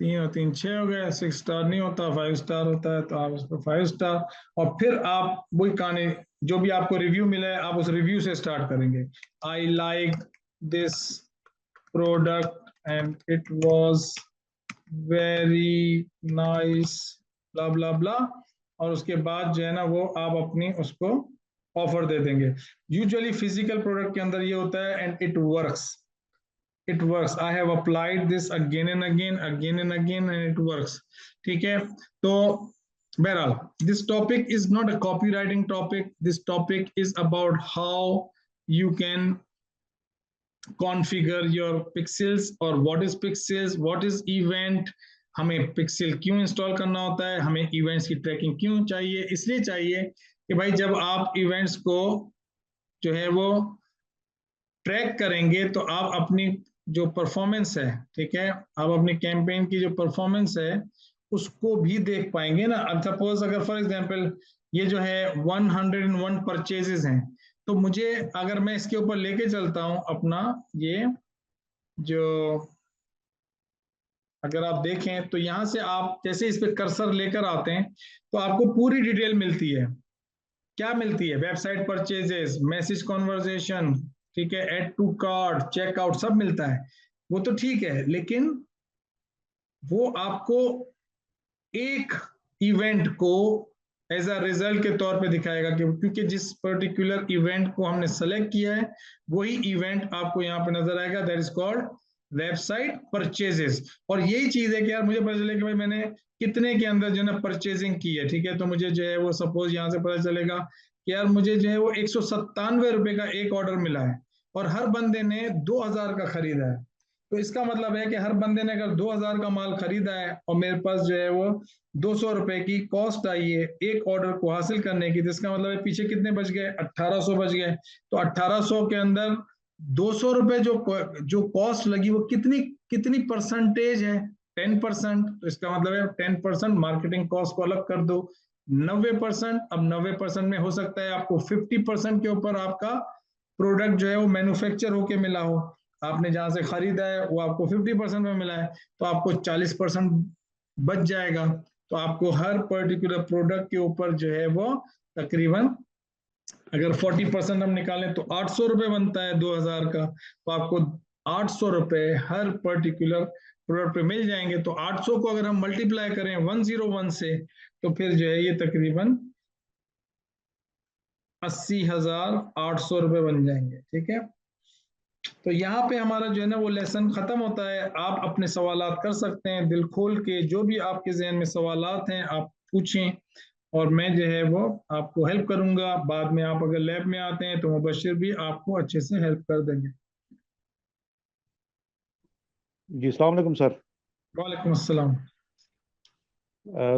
3 और 3 6 हो गया, 6 स्टार नहीं होता 5 स्टार होता है, तो आप उसको 5 स्टार, और फिर आप वही कहानी, जो भी आपको रिव्यू मिला है आप उस रिव्यू से स्टार्ट करेंगे। I like this product and it was very nice, blah blah blah, और उसके बाद जो है ना वो आप अपनी उसको ऑफर दे देंगे। यूजुअली फिजिकल प्रोडक्ट के अंदर ये होता है and it works, it works. I have applied this again and again, and it works. ठीक है, तो बहरहाल, this topic is not a copywriting topic. This topic is about how you can configure your pixels, or what is pixels, what is event, हमें pixel क्यों install करना होता है, हमें इवेंट्स की ट्रैकिंग क्यों चाहिए। इसलिए चाहिए कि भाई जब आप इवेंट्स को जो है वो ट्रैक करेंगे तो आप अपनी जो परफॉर्मेंस है, ठीक है, आप अपनी कैंपेन की जो परफॉर्मेंस है उसको भी देख पाएंगे ना। अब सपोज अगर फॉर एग्जांपल ये जो है 101 परचेजेस हैं, तो मुझे अगर मैं इसके ऊपर लेके चलता हूं अपना ये जो, अगर आप देखें तो यहां से आप जैसे इस पे कर्सर लेकर आते हैं तो आपको पूरी डिटेल मिलती है। क्या मिलती है? वेबसाइट परचेजेस, मैसेज कॉन्वर्जेशन, ठीक है, ऐड टू कार्ट, चेकआउट, सब मिलता है। वो तो ठीक है, लेकिन वो आपको एक इवेंट को एज अ रिजल्ट के तौर पे दिखाएगा, क्योंकि जिस पर्टिकुलर इवेंट को हमने सेलेक्ट किया है वही इवेंट आपको यहाँ पे नजर आएगा। That is called website purchases. और यही चीज है कि यार मुझे पता चले कि भाई मैंने कितने के अंदर जो है ना परचेजिंग की है, ठीक है, तो मुझे जो है वो सपोज यहाँ से पता चलेगा कि यार मुझे जो है वो 197 रुपए का एक ऑर्डर मिला है और हर बंदे ने 2000 का खरीदा है। तो इसका मतलब है कि हर बंदे ने अगर 2000 का माल खरीदा है और मेरे पास जो है वो 200 रुपए की कॉस्ट आई है एक ऑर्डर को हासिल करने की, तो इसका मतलब है पीछे कितने बच गए? 1800 बच गए। तो 1800 के अंदर 200 रुपए जो कॉस्ट लगी वो कितनी परसेंटेज है? 10%। तो इसका मतलब है 10% मार्केटिंग कॉस्ट को अलग कर दो, 90%। अब 90% में हो सकता है आपको 50% के ऊपर आपका प्रोडक्ट जो है वो मैन्युफैक्चर होके मिला हो, आपने जहां से खरीदा है वो आपको 50% में मिला है, तो आपको 40% बच जाएगा। तो आपको हर पर्टिकुलर प्रोडक्ट के ऊपर जो है वो तकरीबन, अगर 40% हम निकालें तो 800 रुपए बनता है 2000 का, तो आपको 800 रुपए हर पर्टिकुलर प्रोडक्ट पे मिल जाएंगे। तो 800 को अगर हम मल्टीप्लाई करें 101 से, तो फिर जो है ये तकरीबन 80,800 रुपए बन जाएंगे। ठीक है, तो यहाँ पे हमारा जो है ना वो लेसन खत्म होता है। आप अपने सवालात कर सकते हैं दिल खोल के, जो भी आपके जहन में सवालात हैं आप पूछें और मैं जो है वो आपको हेल्प करूंगा। बाद में आप अगर लैब में आते हैं तो मुबशिर भी आपको अच्छे से हेल्प कर देंगे। जी अस्सलाम वालेकुम सर। वालेकुम अस्सलाम।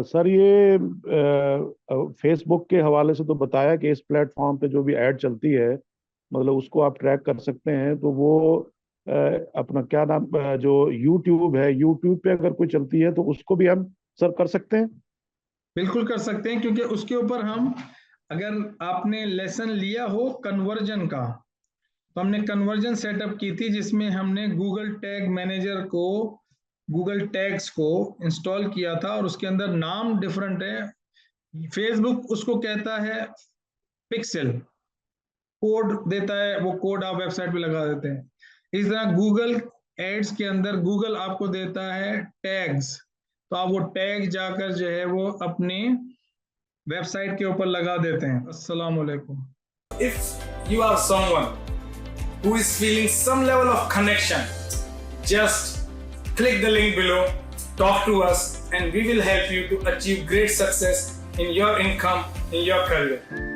सर ये फेसबुक के हवाले से तो बताया कि इस प्लेटफॉर्म पे जो भी ऐड चलती है मतलब उसको आप ट्रैक कर सकते हैं, तो वो अपना क्या नाम जो यूट्यूब है, यूट्यूब पे अगर कोई चलती है तो उसको भी हम सर कर सकते हैं? बिल्कुल कर सकते हैं, क्योंकि उसके ऊपर हम, अगर आपने लेसन लिया हो कन्वर्जन का, तो हमने कन्वर्जन सेटअप की थी जिसमें हमने गूगल टैग मैनेजर को, गूगल टैग्स को इंस्टॉल किया था और उसके अंदर नाम डिफरेंट है। फेसबुक उसको कहता है पिक्सल, कोड देता है, वो कोड आप वेबसाइट पे लगा देते हैं। इस तरह गूगल एड्स के अंदर गूगल आपको देता है टैग्स, तो आप वो टैग जाकर जो है वो अपनी वेबसाइट के ऊपर लगा देते हैं। अस्सलाम वालेकुम। If you are someone who is feeling some level of connection, just click the link below, talk to us, and we will help you to achieve great success in your income, in your career.